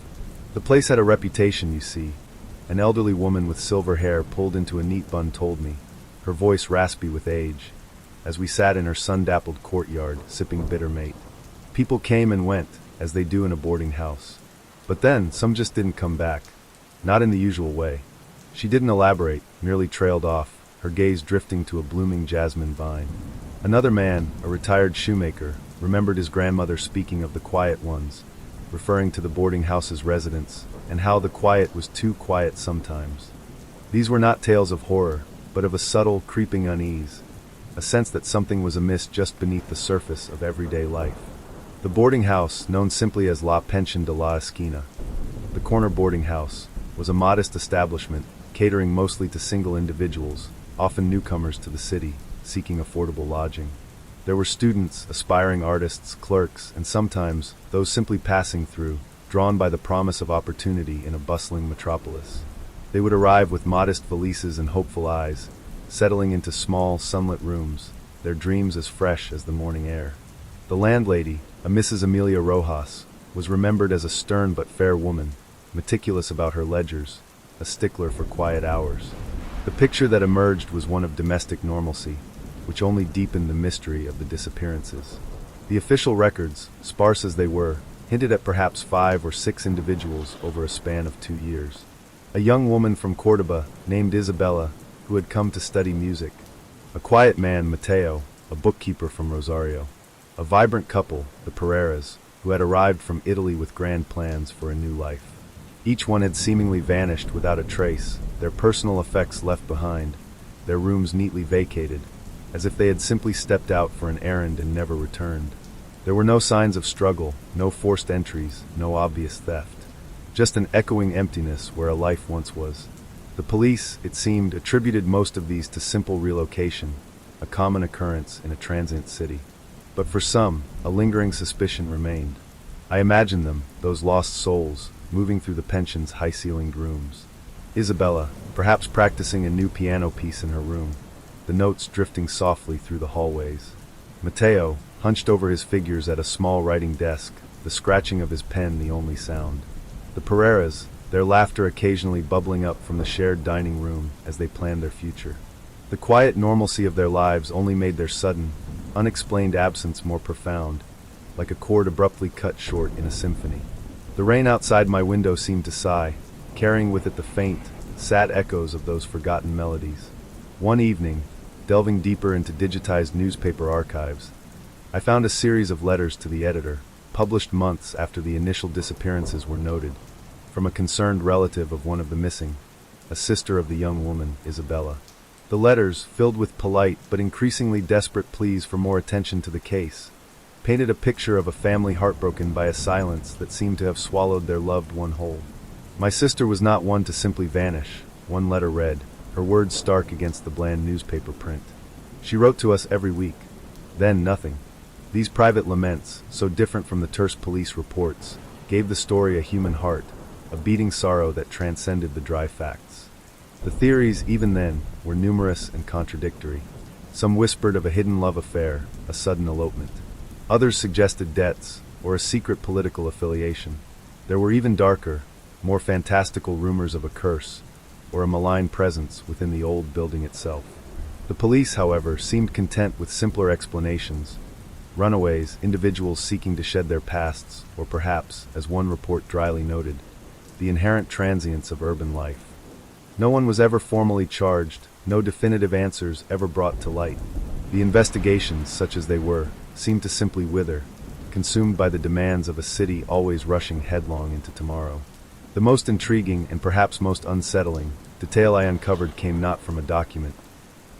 Speaker 1: The place had a reputation, you see. An elderly woman with silver hair pulled into a neat bun told me, her voice raspy with age, as we sat in her sun-dappled courtyard, sipping bitter mate. People came and went, as they do in a boarding house. But then, some just didn't come back. Not in the usual way. She didn't elaborate, merely trailed off, her gaze drifting to a blooming jasmine vine. Another man, a retired shoemaker, remembered his grandmother speaking of the quiet ones, referring to the boarding house's residents, and how the quiet was too quiet sometimes. These were not tales of horror, but of a subtle, creeping unease, a sense that something was amiss just beneath the surface of everyday life. The boarding house, known simply as La Pension de la Esquina, the corner boarding house, was a modest establishment, catering mostly to single individuals, often newcomers to the city, seeking affordable lodging. There were students, aspiring artists, clerks, and sometimes those simply passing through, drawn by the promise of opportunity in a bustling metropolis. They would arrive with modest valises and hopeful eyes, settling into small, sunlit rooms, their dreams as fresh as the morning air. The landlady, a Mrs. Amelia Rojas, was remembered as a stern but fair woman, meticulous about her ledgers, a stickler for quiet hours. The picture that emerged was one of domestic normalcy, which only deepened the mystery of the disappearances. The official records, sparse as they were, hinted at perhaps 5 or 6 individuals over a span of 2 years. A young woman from Cordoba, named Isabella, who had come to study music. A quiet man, Mateo, a bookkeeper from Rosario. A vibrant couple, the Pereiras, who had arrived from Italy with grand plans for a new life. Each one had seemingly vanished without a trace, their personal effects left behind, their rooms neatly vacated, as if they had simply stepped out for an errand and never returned. There were no signs of struggle, no forced entries, no obvious theft. Just an echoing emptiness where a life once was. The police, it seemed, attributed most of these to simple relocation, a common occurrence in a transient city. But for some, a lingering suspicion remained. I imagined them, those lost souls, moving through the pension's high-ceilinged rooms. Isabella, perhaps practicing a new piano piece in her room, the notes drifting softly through the hallways. Mateo, hunched over his figures at a small writing desk, the scratching of his pen the only sound. The Pereiras, their laughter occasionally bubbling up from the shared dining room as they planned their future. The quiet normalcy of their lives only made their sudden, unexplained absence more profound, like a chord abruptly cut short in a symphony. The rain outside my window seemed to sigh, carrying with it the faint, sad echoes of those forgotten melodies. One evening, delving deeper into digitized newspaper archives, I found a series of letters to the editor, published months after the initial disappearances were noted, from a concerned relative of one of the missing, a sister of the young woman, Isabella. The letters, filled with polite but increasingly desperate pleas for more attention to the case, painted a picture of a family heartbroken by a silence that seemed to have swallowed their loved one whole. My sister was not one to simply vanish, one letter read, her words stark against the bland newspaper print. She wrote to us every week. Then nothing. These private laments, so different from the terse police reports, gave the story a human heart, a beating sorrow that transcended the dry facts. The theories, even then, were numerous and contradictory. Some whispered of a hidden love affair, a sudden elopement. Others suggested debts, or a secret political affiliation. There were even darker, more fantastical rumors of a curse, or a malign presence within the old building itself. The police, however, seemed content with simpler explanations. Runaways, individuals seeking to shed their pasts, or perhaps, as one report dryly noted, the inherent transience of urban life. No one was ever formally charged, no definitive answers ever brought to light. The investigations, such as they were, seemed to simply wither, consumed by the demands of a city always rushing headlong into tomorrow. The most intriguing and perhaps most unsettling detail I uncovered came not from a document,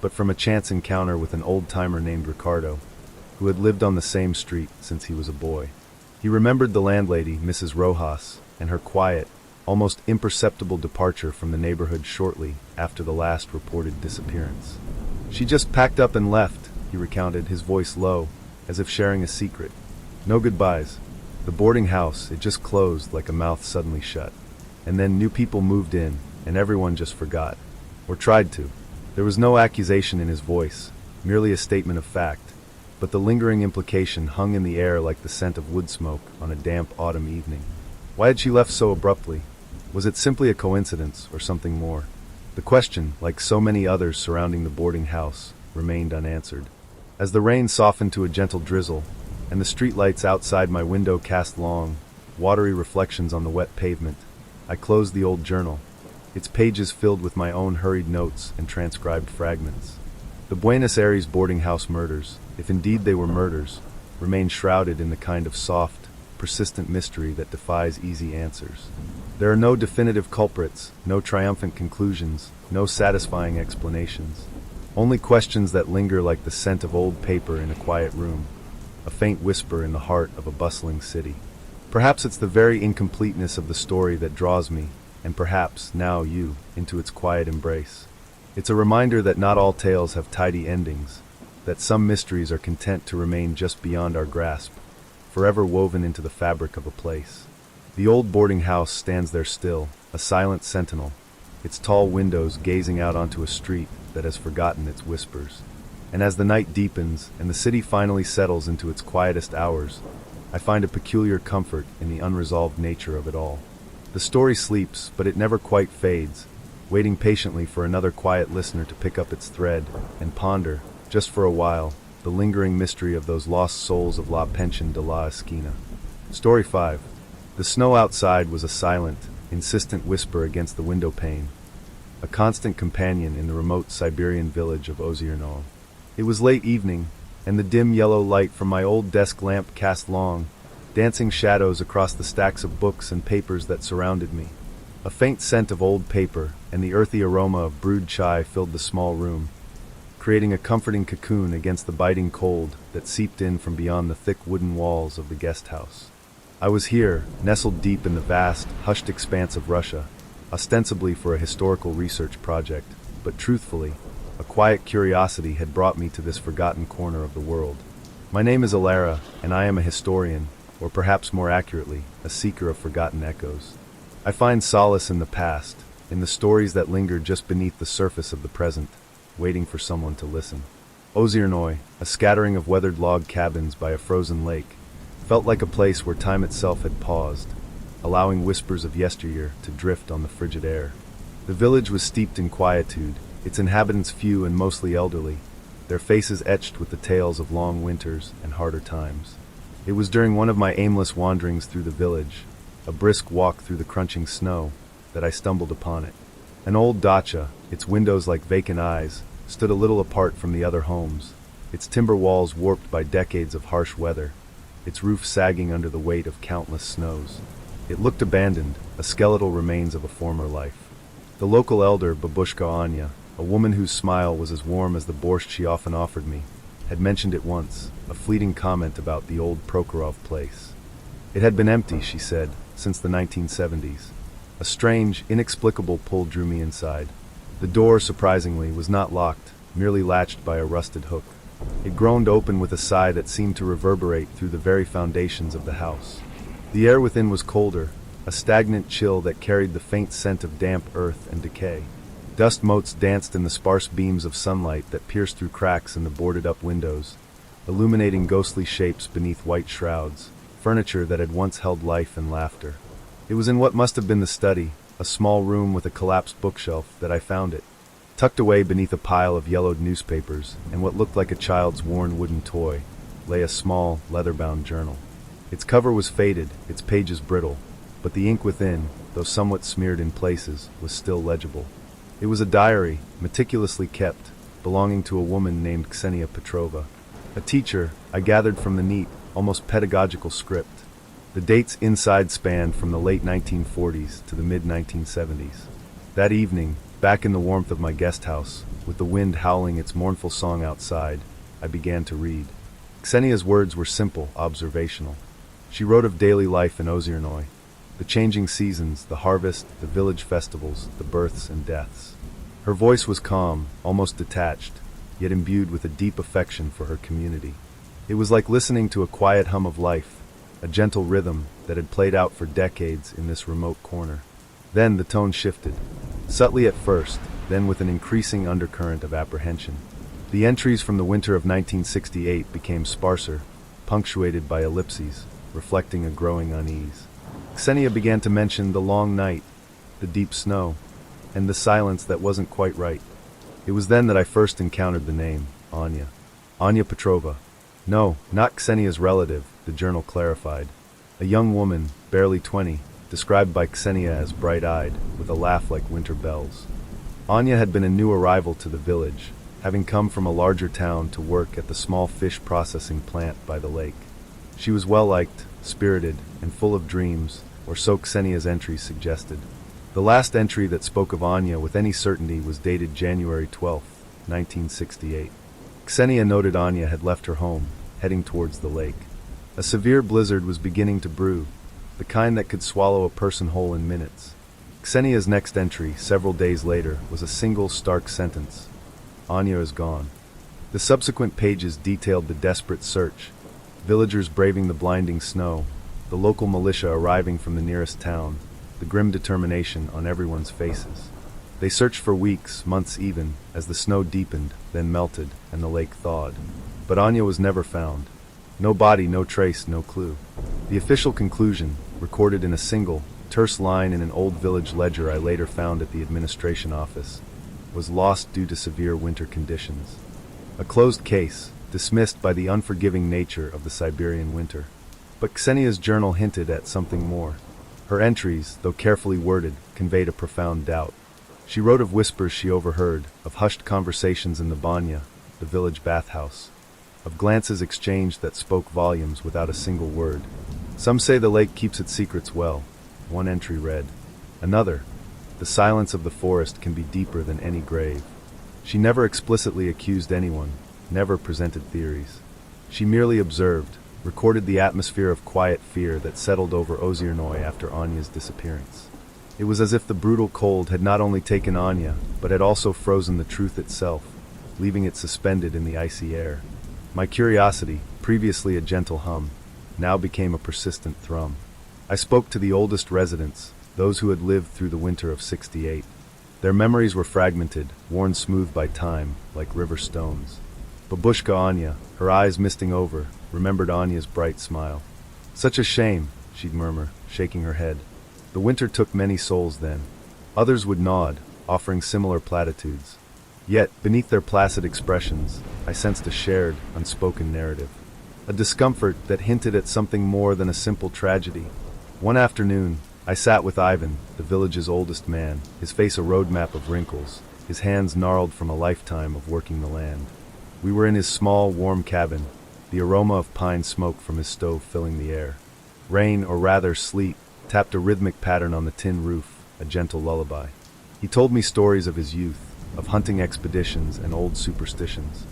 Speaker 1: but from a chance encounter with an old-timer named Ricardo, who had lived on the same street since he was a boy. He remembered the landlady, Mrs. Rojas, and her quiet, almost imperceptible departure from the neighborhood shortly after the last reported disappearance. "She just packed up and left," he recounted, his voice low, as if sharing a secret. "No goodbyes. The boarding house, it just closed like a mouth suddenly shut. And then new people moved in, and everyone just forgot. Or tried to." There was no accusation in his voice, merely a statement of fact, but the lingering implication hung in the air like the scent of wood smoke on a damp autumn evening. Why had she left so abruptly? Was it simply a coincidence, or something more? The question, like so many others surrounding the boarding house, remained unanswered. As the rain softened to a gentle drizzle, and the streetlights outside my window cast long, watery reflections on the wet pavement, I closed the old journal, its pages filled with my own hurried notes and transcribed fragments. The Buenos Aires boarding house murders, if indeed they were murders, remain shrouded in the kind of soft, persistent mystery that defies easy answers. There are no definitive culprits, no triumphant conclusions, no satisfying explanations. Only questions that linger like the scent of old paper in a quiet room, a faint whisper in the heart of a bustling city. Perhaps it's the very incompleteness of the story that draws me, and perhaps, now you, into its quiet embrace. It's a reminder that not all tales have tidy endings, that some mysteries are content to remain just beyond our grasp, forever woven into the fabric of a place. The old boarding house stands there still, a silent sentinel, its tall windows gazing out onto a street that has forgotten its whispers. And as the night deepens and the city finally settles into its quietest hours, I find a peculiar comfort in the unresolved nature of it all. The story sleeps, but it never quite fades, waiting patiently for another quiet listener to pick up its thread and ponder, just for a while, the lingering mystery of those lost souls of La Pension de la Esquina. Story 5. The snow outside was a silent, insistent whisper against the window pane, a constant companion in the remote Siberian village of Ozierno. It was late evening, and the dim yellow light from my old desk lamp cast long, dancing shadows across the stacks of books and papers that surrounded me. A faint scent of old paper and the earthy aroma of brewed chai filled the small room, creating a comforting cocoon against the biting cold that seeped in from beyond the thick wooden walls of the guest house. I was here, nestled deep in the vast, hushed expanse of Russia, ostensibly for a historical research project, but truthfully, a quiet curiosity had brought me to this forgotten corner of the world. My name is Alara, and I am a historian, or perhaps more accurately, a seeker of forgotten echoes. I find solace in the past, in the stories that linger just beneath the surface of the present, waiting for someone to listen. Ozierno, a scattering of weathered log cabins by a frozen lake, felt like a place where time itself had paused, allowing whispers of yesteryear to drift on the frigid air. The village was steeped in quietude, its inhabitants few and mostly elderly, their faces etched with the tales of long winters and harder times. It was during one of my aimless wanderings through the village, a brisk walk through the crunching snow, that I stumbled upon it. An old dacha, its windows like vacant eyes, stood a little apart from the other homes, its timber walls warped by decades of harsh weather, its roof sagging under the weight of countless snows. It looked abandoned, a skeletal remains of a former life. The local elder, Babushka Anya, a woman whose smile was as warm as the borscht she often offered me, had mentioned it once, a fleeting comment about the old Prokhorov place. It had been empty, she said, since the 1970s. A strange, inexplicable pull drew me inside. The door, surprisingly, was not locked, merely latched by a rusted hook. It groaned open with a sigh that seemed to reverberate through the very foundations of the house. The air within was colder, a stagnant chill that carried the faint scent of damp earth and decay. Dust motes danced in the sparse beams of sunlight that pierced through cracks in the boarded-up windows, illuminating ghostly shapes beneath white shrouds, furniture that had once held life and laughter. It was in what must have been the study, a small room with a collapsed bookshelf, that I found it. Tucked away beneath a pile of yellowed newspapers and what looked like a child's worn wooden toy, lay a small, leather-bound journal. Its cover was faded, its pages brittle, but the ink within, though somewhat smeared in places, was still legible. It was a diary, meticulously kept, belonging to a woman named Ksenia Petrova. A teacher, I gathered from the neat, almost pedagogical script. The dates inside spanned from the late 1940s to the mid-1970s. That evening, back in the warmth of my guest house, with the wind howling its mournful song outside, I began to read. Ksenia's words were simple, observational. She wrote of daily life in Ozernoy, the changing seasons, the harvest, the village festivals, the births and deaths. Her voice was calm, almost detached, yet imbued with a deep affection for her community. It was like listening to a quiet hum of life, a gentle rhythm that had played out for decades in this remote corner. Then the tone shifted, subtly at first, then with an increasing undercurrent of apprehension. The entries from the winter of 1968 became sparser, punctuated by ellipses, reflecting a growing unease. Ksenia began to mention the long night, the deep snow, and the silence that wasn't quite right. It was then that I first encountered the name, Anya. Anya Petrova. No, not Ksenia's relative, the journal clarified. A young woman, barely 20, described by Ksenia as bright-eyed, with a laugh like winter bells. Anya had been a new arrival to the village, having come from a larger town to work at the small fish processing plant by the lake. She was well-liked, spirited, and full of dreams, or so Ksenia's entries suggested. The last entry that spoke of Anya with any certainty was dated January 12, 1968. Ksenia noted Anya had left her home, heading towards the lake. A severe blizzard was beginning to brew, the kind that could swallow a person whole in minutes. Ksenia's next entry, several days later, was a single stark sentence. Anya is gone. The subsequent pages detailed the desperate search, villagers braving the blinding snow, the local militia arriving from the nearest town, the grim determination on everyone's faces. They searched for weeks, months even, as the snow deepened, then melted, and the lake thawed. But Anya was never found. No body, no trace, no clue. The official conclusion, recorded in a single, terse line in an old village ledger I later found at the administration office, was lost due to severe winter conditions. A closed case, dismissed by the unforgiving nature of the Siberian winter. But Ksenia's journal hinted at something more. Her entries, though carefully worded, conveyed a profound doubt. She wrote of whispers she overheard, of hushed conversations in the banya, the village bathhouse, of glances exchanged that spoke volumes without a single word. Some say the lake keeps its secrets well, one entry read. Another, the silence of the forest can be deeper than any grave. She never explicitly accused anyone, never presented theories. She merely observed, recorded the atmosphere of quiet fear that settled over Ozernoy after Anya's disappearance. It was as if the brutal cold had not only taken Anya, but had also frozen the truth itself, leaving it suspended in the icy air. My curiosity, previously a gentle hum, now became a persistent thrum. I spoke to the oldest residents, those who had lived through the winter of '68. Their memories were fragmented, worn smooth by time, like river stones. Babushka Anya, her eyes misting over, remembered Anya's bright smile. Such a shame, she'd murmur, shaking her head. The winter took many souls then. Others would nod, offering similar platitudes. Yet, beneath their placid expressions, I sensed a shared, unspoken narrative. A discomfort that hinted at something more than a simple tragedy. One afternoon, I sat with Ivan, the village's oldest man, his face a roadmap of wrinkles, his hands gnarled from a lifetime of working the land. We were in his small, warm cabin, the aroma of pine smoke from his stove filling the air. Rain, or rather sleet, tapped a rhythmic pattern on the tin roof, a gentle lullaby. He told me stories of his youth, of hunting expeditions and old superstitions.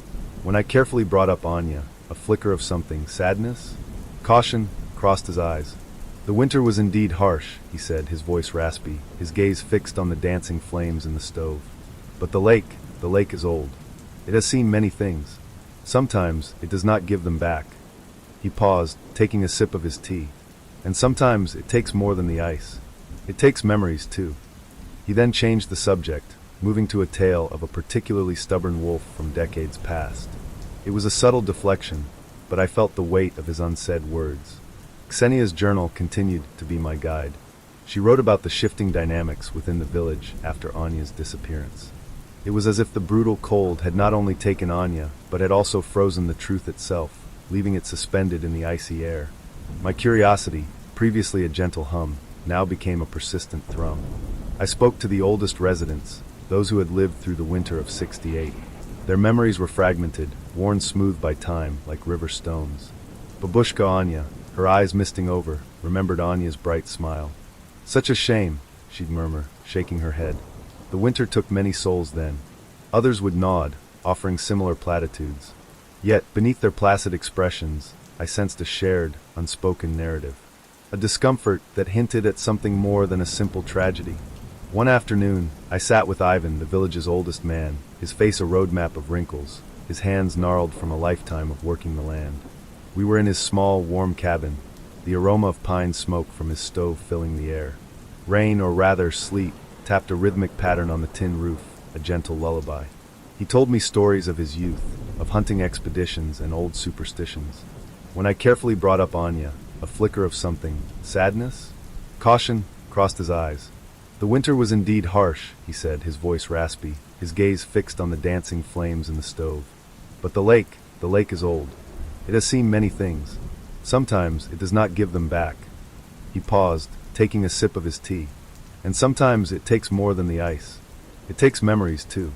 Speaker 1: When I carefully brought up Anya, a flicker of something, sadness? Caution, crossed his eyes. The winter was indeed harsh, he said, his voice raspy, his gaze fixed on the dancing flames in the stove. But the lake is old. It has seen many things. Sometimes it does not give them back. He paused, taking a sip of his tea. And sometimes it takes more than the ice. It takes memories, too. He then changed the subject, moving to a tale of a particularly stubborn wolf from decades past. It was a subtle deflection, but I felt the weight of his unsaid words. Ksenia's journal continued to be my guide. She wrote about the shifting dynamics within the village after Anya's disappearance. It was as if the brutal cold had not only taken Anya, but had also frozen the truth itself, leaving it suspended in the icy air. My curiosity, previously a gentle hum, now became a persistent thrum. I spoke to the oldest residents, those who had lived through the winter of '68. Their memories were fragmented, worn smooth by time like river stones. Babushka Anya, her eyes misting over, remembered Anya's bright smile. "Such a shame," she'd murmur, shaking her head. "The winter took many souls then." Others would nod, offering similar platitudes. Yet, beneath their placid expressions, I sensed a shared, unspoken narrative. A discomfort that hinted at something more than a simple tragedy. One afternoon, I sat with Ivan, the village's oldest man, his face a roadmap of wrinkles, his hands gnarled from a lifetime of working the land. We were in his small, warm cabin, the aroma of pine smoke from his stove filling the air. Rain, or rather sleet, tapped a rhythmic pattern on the tin roof, a gentle lullaby. He told me stories of his youth, of hunting expeditions and old superstitions. When I carefully brought up Anya, a flicker of something, sadness? Caution, crossed his eyes. "The winter was indeed harsh," he said, his voice raspy, his gaze fixed on the dancing flames in the stove. "But the lake is old. It has seen many things. Sometimes it does not give them back." He paused, taking a sip of his tea. "And sometimes it takes more than the ice. It takes memories, too."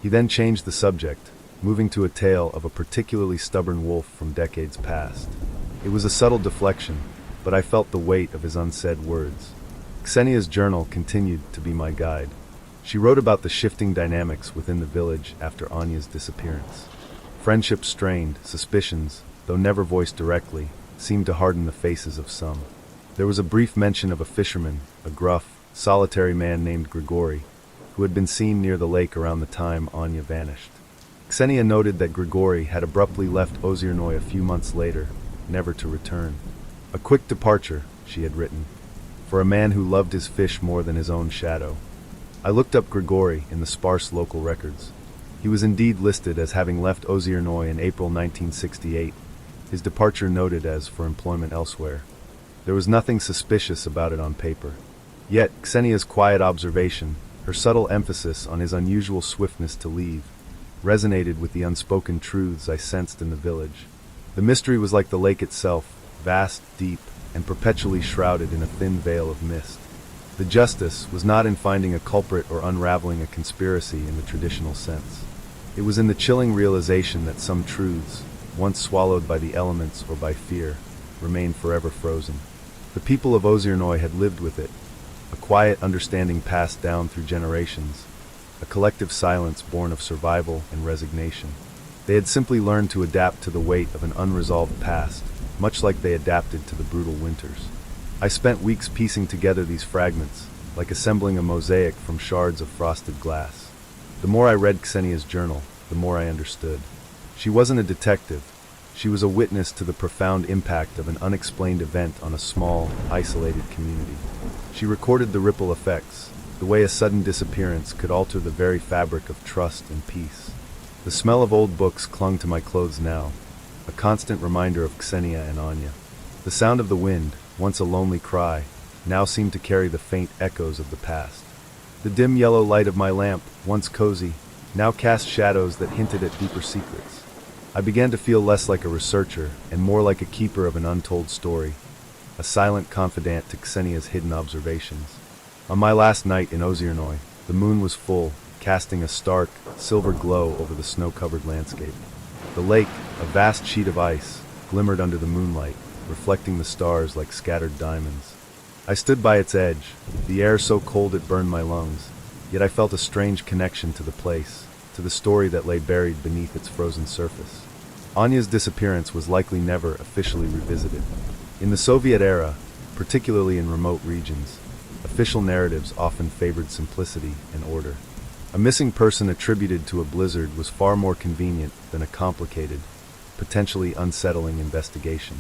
Speaker 1: He then changed the subject, moving to a tale of a particularly stubborn wolf from decades past. It was a subtle deflection, but I felt the weight of his unsaid words. Ksenia's journal continued to be my guide. She wrote about the shifting dynamics within the village after Anya's disappearance. Friendships strained, suspicions, though never voiced directly, seemed to harden the faces of some. There was a brief mention of a fisherman, a gruff, solitary man named Grigori, who had been seen near the lake around the time Anya vanished. Ksenia noted that Grigori had abruptly left Ozernoy a few months later, never to return. "A quick departure," she had written, "for a man who loved his fish more than his own shadow." I looked up Grigori in the sparse local records. He was indeed listed as having left Ozernoy in April 1968, his departure noted as for employment elsewhere. There was nothing suspicious about it on paper. Yet Ksenia's quiet observation, her subtle emphasis on his unusual swiftness to leave, resonated with the unspoken truths I sensed in the village. The mystery was like the lake itself, vast, deep, and perpetually shrouded in a thin veil of mist. The justice was not in finding a culprit or unraveling a conspiracy in the traditional sense. It was in the chilling realization that some truths, once swallowed by the elements or by fear, remained forever frozen. The people of Ozernoy had lived with it, a quiet understanding passed down through generations, a collective silence born of survival and resignation. They had simply learned to adapt to the weight of an unresolved past, much like they adapted to the brutal winters. I spent weeks piecing together these fragments, like assembling a mosaic from shards of frosted glass. The more I read Ksenia's journal, the more I understood. She wasn't a detective. She was a witness to the profound impact of an unexplained event on a small, isolated community. She recorded the ripple effects, the way a sudden disappearance could alter the very fabric of trust and peace. The smell of old books clung to my clothes now, a constant reminder of Ksenia and Anya. The sound of the wind, once a lonely cry, now seemed to carry the faint echoes of the past. The dim yellow light of my lamp, once cozy, now cast shadows that hinted at deeper secrets. I began to feel less like a researcher and more like a keeper of an untold story, a silent confidant to Ksenia's hidden observations. On my last night in Ozernoy, the moon was full, casting a stark, silver glow over the snow-covered landscape. The lake, a vast sheet of ice, glimmered under the moonlight, reflecting the stars like scattered diamonds. I stood by its edge, the air so cold it burned my lungs, yet I felt a strange connection to the place, to the story that lay buried beneath its frozen surface. Anya's disappearance was likely never officially revisited. In the Soviet era, particularly in remote regions, official narratives often favored simplicity and order. A missing person attributed to a blizzard was far more convenient than a complicated, potentially unsettling investigation.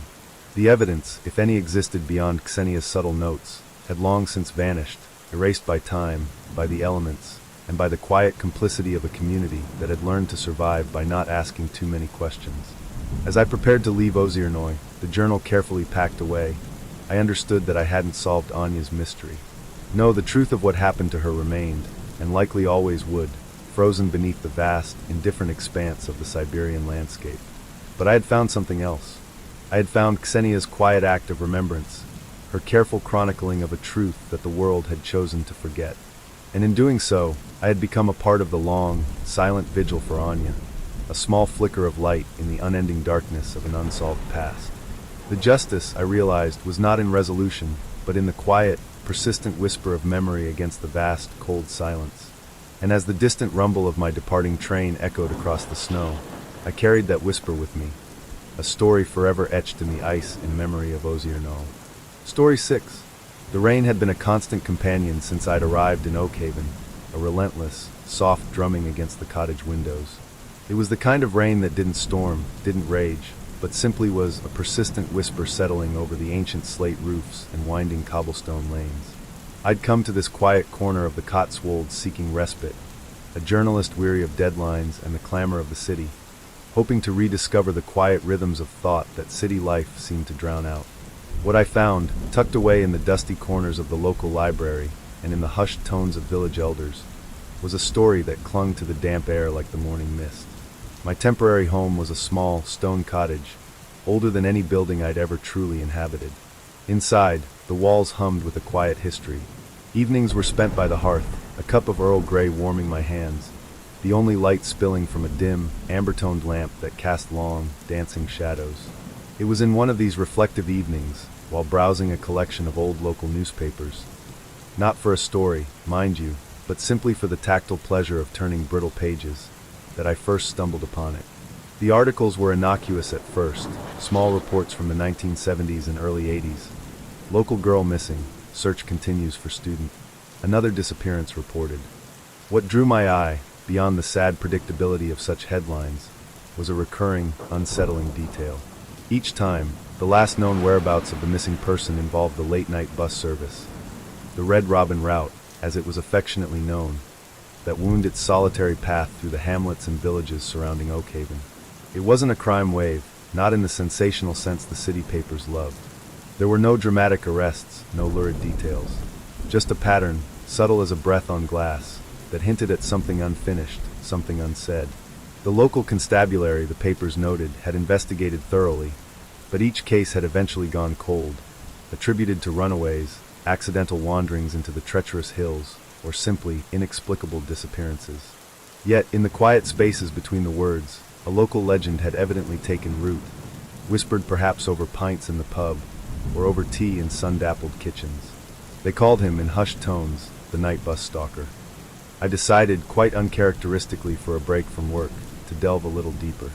Speaker 1: The evidence, if any existed beyond Ksenia's subtle notes, had long since vanished, erased by time, by the elements, and by the quiet complicity of a community that had learned to survive by not asking too many questions. As I prepared to leave Ozernoy, the journal carefully packed away, I understood that I hadn't solved Anya's mystery. No, the truth of what happened to her remained, and likely always would, frozen beneath the vast, indifferent expanse of the Siberian landscape. But I had found something else. I had found Ksenia's quiet act of remembrance, her careful chronicling of a truth that the world had chosen to forget. And in doing so, I had become a part of the long, silent vigil for Anya, a small flicker of light in the unending darkness of an unsolved past. The justice, I realized, was not in resolution, but in the quiet, persistent whisper of memory against the vast, cold silence. And as the distant rumble of my departing train echoed across the snow, I carried that whisper with me, a story forever etched in the ice in memory of Osier Knoll. Story 6. The rain had been a constant companion since I'd arrived in Oakhaven, a relentless, soft drumming against the cottage windows. It was the kind of rain that didn't storm, didn't rage, but simply was a persistent whisper settling over the ancient slate roofs and winding cobblestone lanes. I'd come to this quiet corner of the Cotswolds seeking respite, a journalist weary of deadlines and the clamor of the city, hoping to rediscover the quiet rhythms of thought that city life seemed to drown out. What I found, tucked away in the dusty corners of the local library and in the hushed tones of village elders, was a story that clung to the damp air like the morning mist. My temporary home was a small, stone cottage, older than any building I'd ever truly inhabited. Inside, the walls hummed with a quiet history. Evenings were spent by the hearth, a cup of Earl Grey warming my hands, the only light spilling from a dim, amber-toned lamp that cast long, dancing shadows. It was in one of these reflective evenings, while browsing a collection of old local newspapers, not for a story, mind you, but simply for the tactile pleasure of turning brittle pages, that I first stumbled upon it. The articles were innocuous at first, small reports from the 1970s and early 80s. Local girl missing, search continues for student. Another disappearance reported. What drew my eye, beyond the sad predictability of such headlines, was a recurring, unsettling detail. Each time, the last known whereabouts of the missing person involved the late-night bus service, the Red Robin route, as it was affectionately known, that wound its solitary path through the hamlets and villages surrounding Oakhaven. It wasn't a crime wave, not in the sensational sense the city papers loved. There were no dramatic arrests, no lurid details. Just a pattern, subtle as a breath on glass, that hinted at something unfinished, something unsaid. The local constabulary, the papers noted, had investigated thoroughly, but each case had eventually gone cold, attributed to runaways, accidental wanderings into the treacherous hills, or simply inexplicable disappearances. Yet, in the quiet spaces between the words, a local legend had evidently taken root, whispered perhaps over pints in the pub, or over tea in sun-dappled kitchens. They called him, in hushed tones, the night bus stalker. I decided, quite uncharacteristically for a break from work, to delve a little deeper.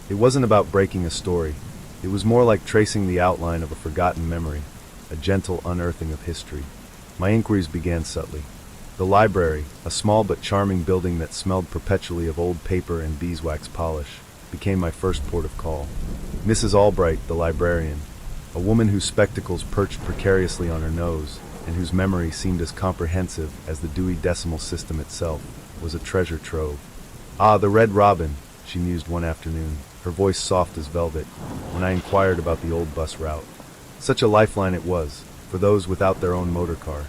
Speaker 1: It wasn't about breaking a story. It was more like tracing the outline of a forgotten memory, a gentle unearthing of history. My inquiries began subtly. The library, a small but charming building that smelled perpetually of old paper and beeswax polish, became my first port of call. Mrs. Albright, the librarian, a woman whose spectacles perched precariously on her nose, and whose memory seemed as comprehensive as the Dewey Decimal System itself, was a treasure trove. "Ah, the Red Robin," she mused one afternoon, her voice soft as velvet, when I inquired about the old bus route. Such a lifeline it was, for those without their own motor car.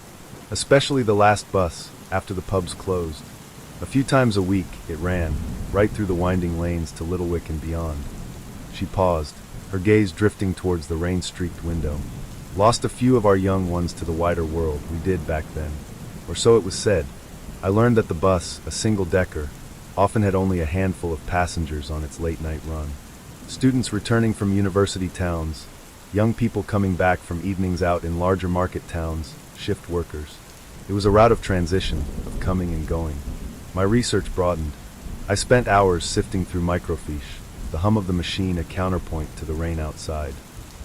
Speaker 1: Especially the last bus, after the pubs closed. A few times a week, it ran, right through the winding lanes to Littlewick and beyond. She paused, her gaze drifting towards the rain-streaked window. Lost a few of our young ones to the wider world, we did back then. Or so it was said. I learned that the bus, a single-decker, often had only a handful of passengers on its late-night run. Students returning from university towns, young people coming back from evenings out in larger market towns, shift workers. It was a route of transition, of coming and going. My research broadened. I spent hours sifting through microfiche, the hum of the machine a counterpoint to the rain outside.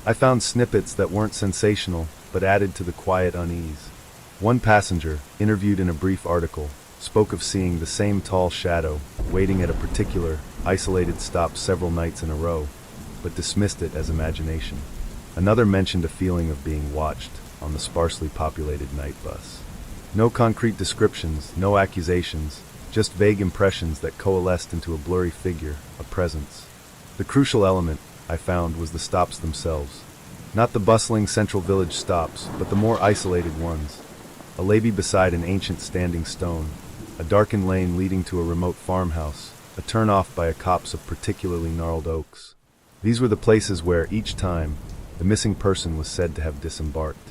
Speaker 1: I found snippets that weren't sensational, but added to the quiet unease. One passenger, interviewed in a brief article, spoke of seeing the same tall shadow, waiting at a particular, isolated stop several nights in a row, but dismissed it as imagination. Another mentioned a feeling of being watched on the sparsely populated night bus. No concrete descriptions, no accusations, just vague impressions that coalesced into a blurry figure, a presence. The crucial element, I found, was the stops themselves. Not the bustling central village stops, but the more isolated ones. A levee beside an ancient standing stone, a darkened lane leading to a remote farmhouse, a turn-off by a copse of particularly gnarled oaks. These were the places where, each time, the missing person was said to have disembarked.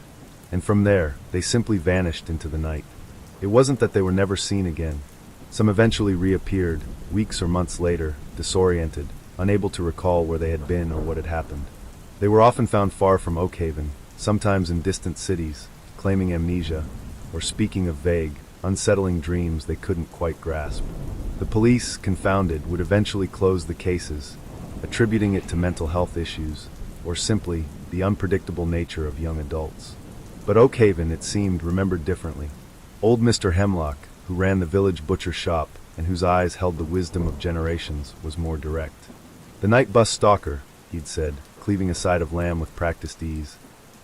Speaker 1: And from there, they simply vanished into the night. It wasn't that they were never seen again. Some eventually reappeared, weeks or months later, disoriented, unable to recall where they had been or what had happened. They were often found far from Oakhaven, sometimes in distant cities, claiming amnesia, or speaking of vague, unsettling dreams they couldn't quite grasp. The police, confounded, would eventually close the cases, attributing it to mental health issues, or simply the unpredictable nature of young adults. But Oakhaven, it seemed, remembered differently. Old Mr. Hemlock, who ran the village butcher shop and whose eyes held the wisdom of generations, was more direct. The night bus stalker, he'd said, cleaving a side of lamb with practiced ease,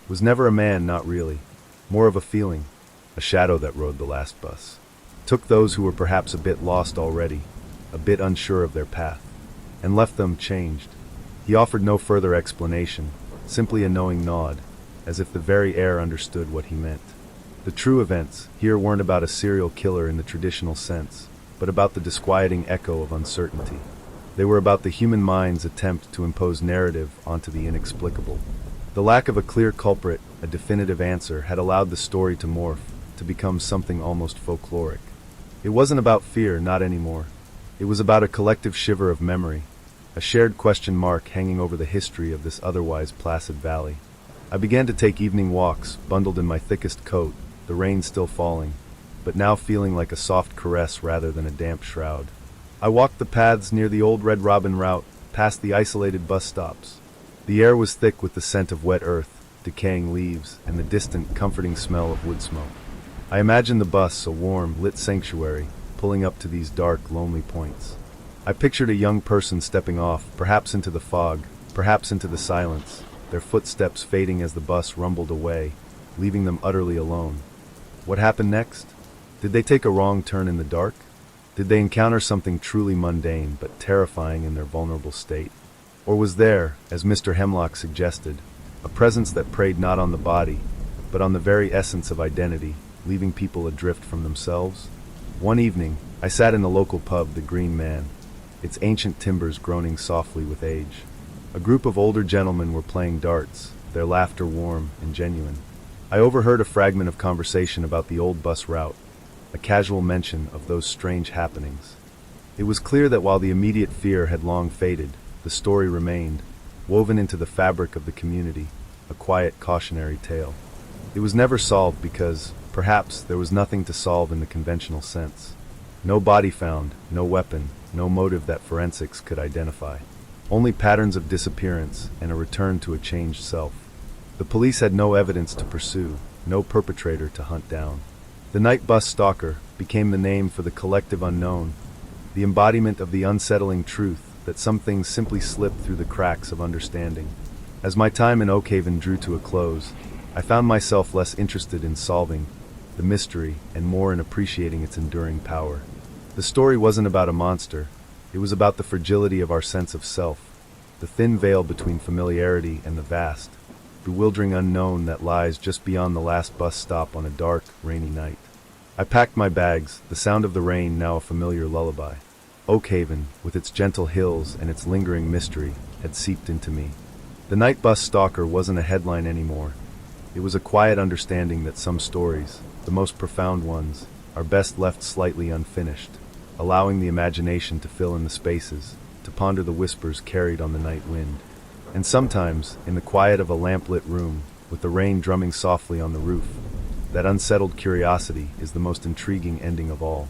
Speaker 1: was never a man, not really. More of a feeling, a shadow that rode the last bus. Took those who were perhaps a bit lost already, a bit unsure of their path, and left them changed. He offered no further explanation, simply a knowing nod, as if the very air understood what he meant. The true events here weren't about a serial killer in the traditional sense, but about the disquieting echo of uncertainty. They were about the human mind's attempt to impose narrative onto the inexplicable. The lack of a clear culprit, a definitive answer, had allowed the story to morph, to become something almost folkloric. It wasn't about fear, not anymore. It was about a collective shiver of memory, a shared question mark hanging over the history of this otherwise placid valley. I began to take evening walks, bundled in my thickest coat, the rain still falling, but now feeling like a soft caress rather than a damp shroud. I walked the paths near the old Red Robin route, past the isolated bus stops. The air was thick with the scent of wet earth, decaying leaves, and the distant, comforting smell of wood smoke. I imagined the bus, a warm, lit sanctuary, pulling up to these dark, lonely points. I pictured a young person stepping off, perhaps into the fog, perhaps into the silence, their footsteps fading as the bus rumbled away, leaving them utterly alone. What happened next? Did they take a wrong turn in the dark? Did they encounter something truly mundane but terrifying in their vulnerable state? Or was there, as Mr. Hemlock suggested, a presence that preyed not on the body, but on the very essence of identity, leaving people adrift from themselves? One evening, I sat in the local pub, the Green Man, its ancient timbers groaning softly with age. A group of older gentlemen were playing darts, their laughter warm and genuine. I overheard a fragment of conversation about the old bus route, a casual mention of those strange happenings. It was clear that while the immediate fear had long faded, the story remained, woven into the fabric of the community, a quiet cautionary tale. It was never solved because, perhaps, there was nothing to solve in the conventional sense. No body found, no weapon, no motive that forensics could identify. Only patterns of disappearance and a return to a changed self. The police had no evidence to pursue, no perpetrator to hunt down. The night bus stalker became the name for the collective unknown, the embodiment of the unsettling truth that some things simply slip through the cracks of understanding. As my time in Oakhaven drew to a close, I found myself less interested in solving the mystery and more in appreciating its enduring power. The story wasn't about a monster, it was about the fragility of our sense of self, the thin veil between familiarity and the vast, bewildering unknown that lies just beyond the last bus stop on a dark, rainy night. I packed my bags, the sound of the rain now a familiar lullaby. Oakhaven, with its gentle hills and its lingering mystery, had seeped into me. The night bus stalker wasn't a headline anymore. It was a quiet understanding that some stories, the most profound ones, are best left slightly unfinished, allowing the imagination to fill in the spaces, to ponder the whispers carried on the night wind. And sometimes, in the quiet of a lamp-lit room, with the rain drumming softly on the roof, that unsettled curiosity is the most intriguing ending of all.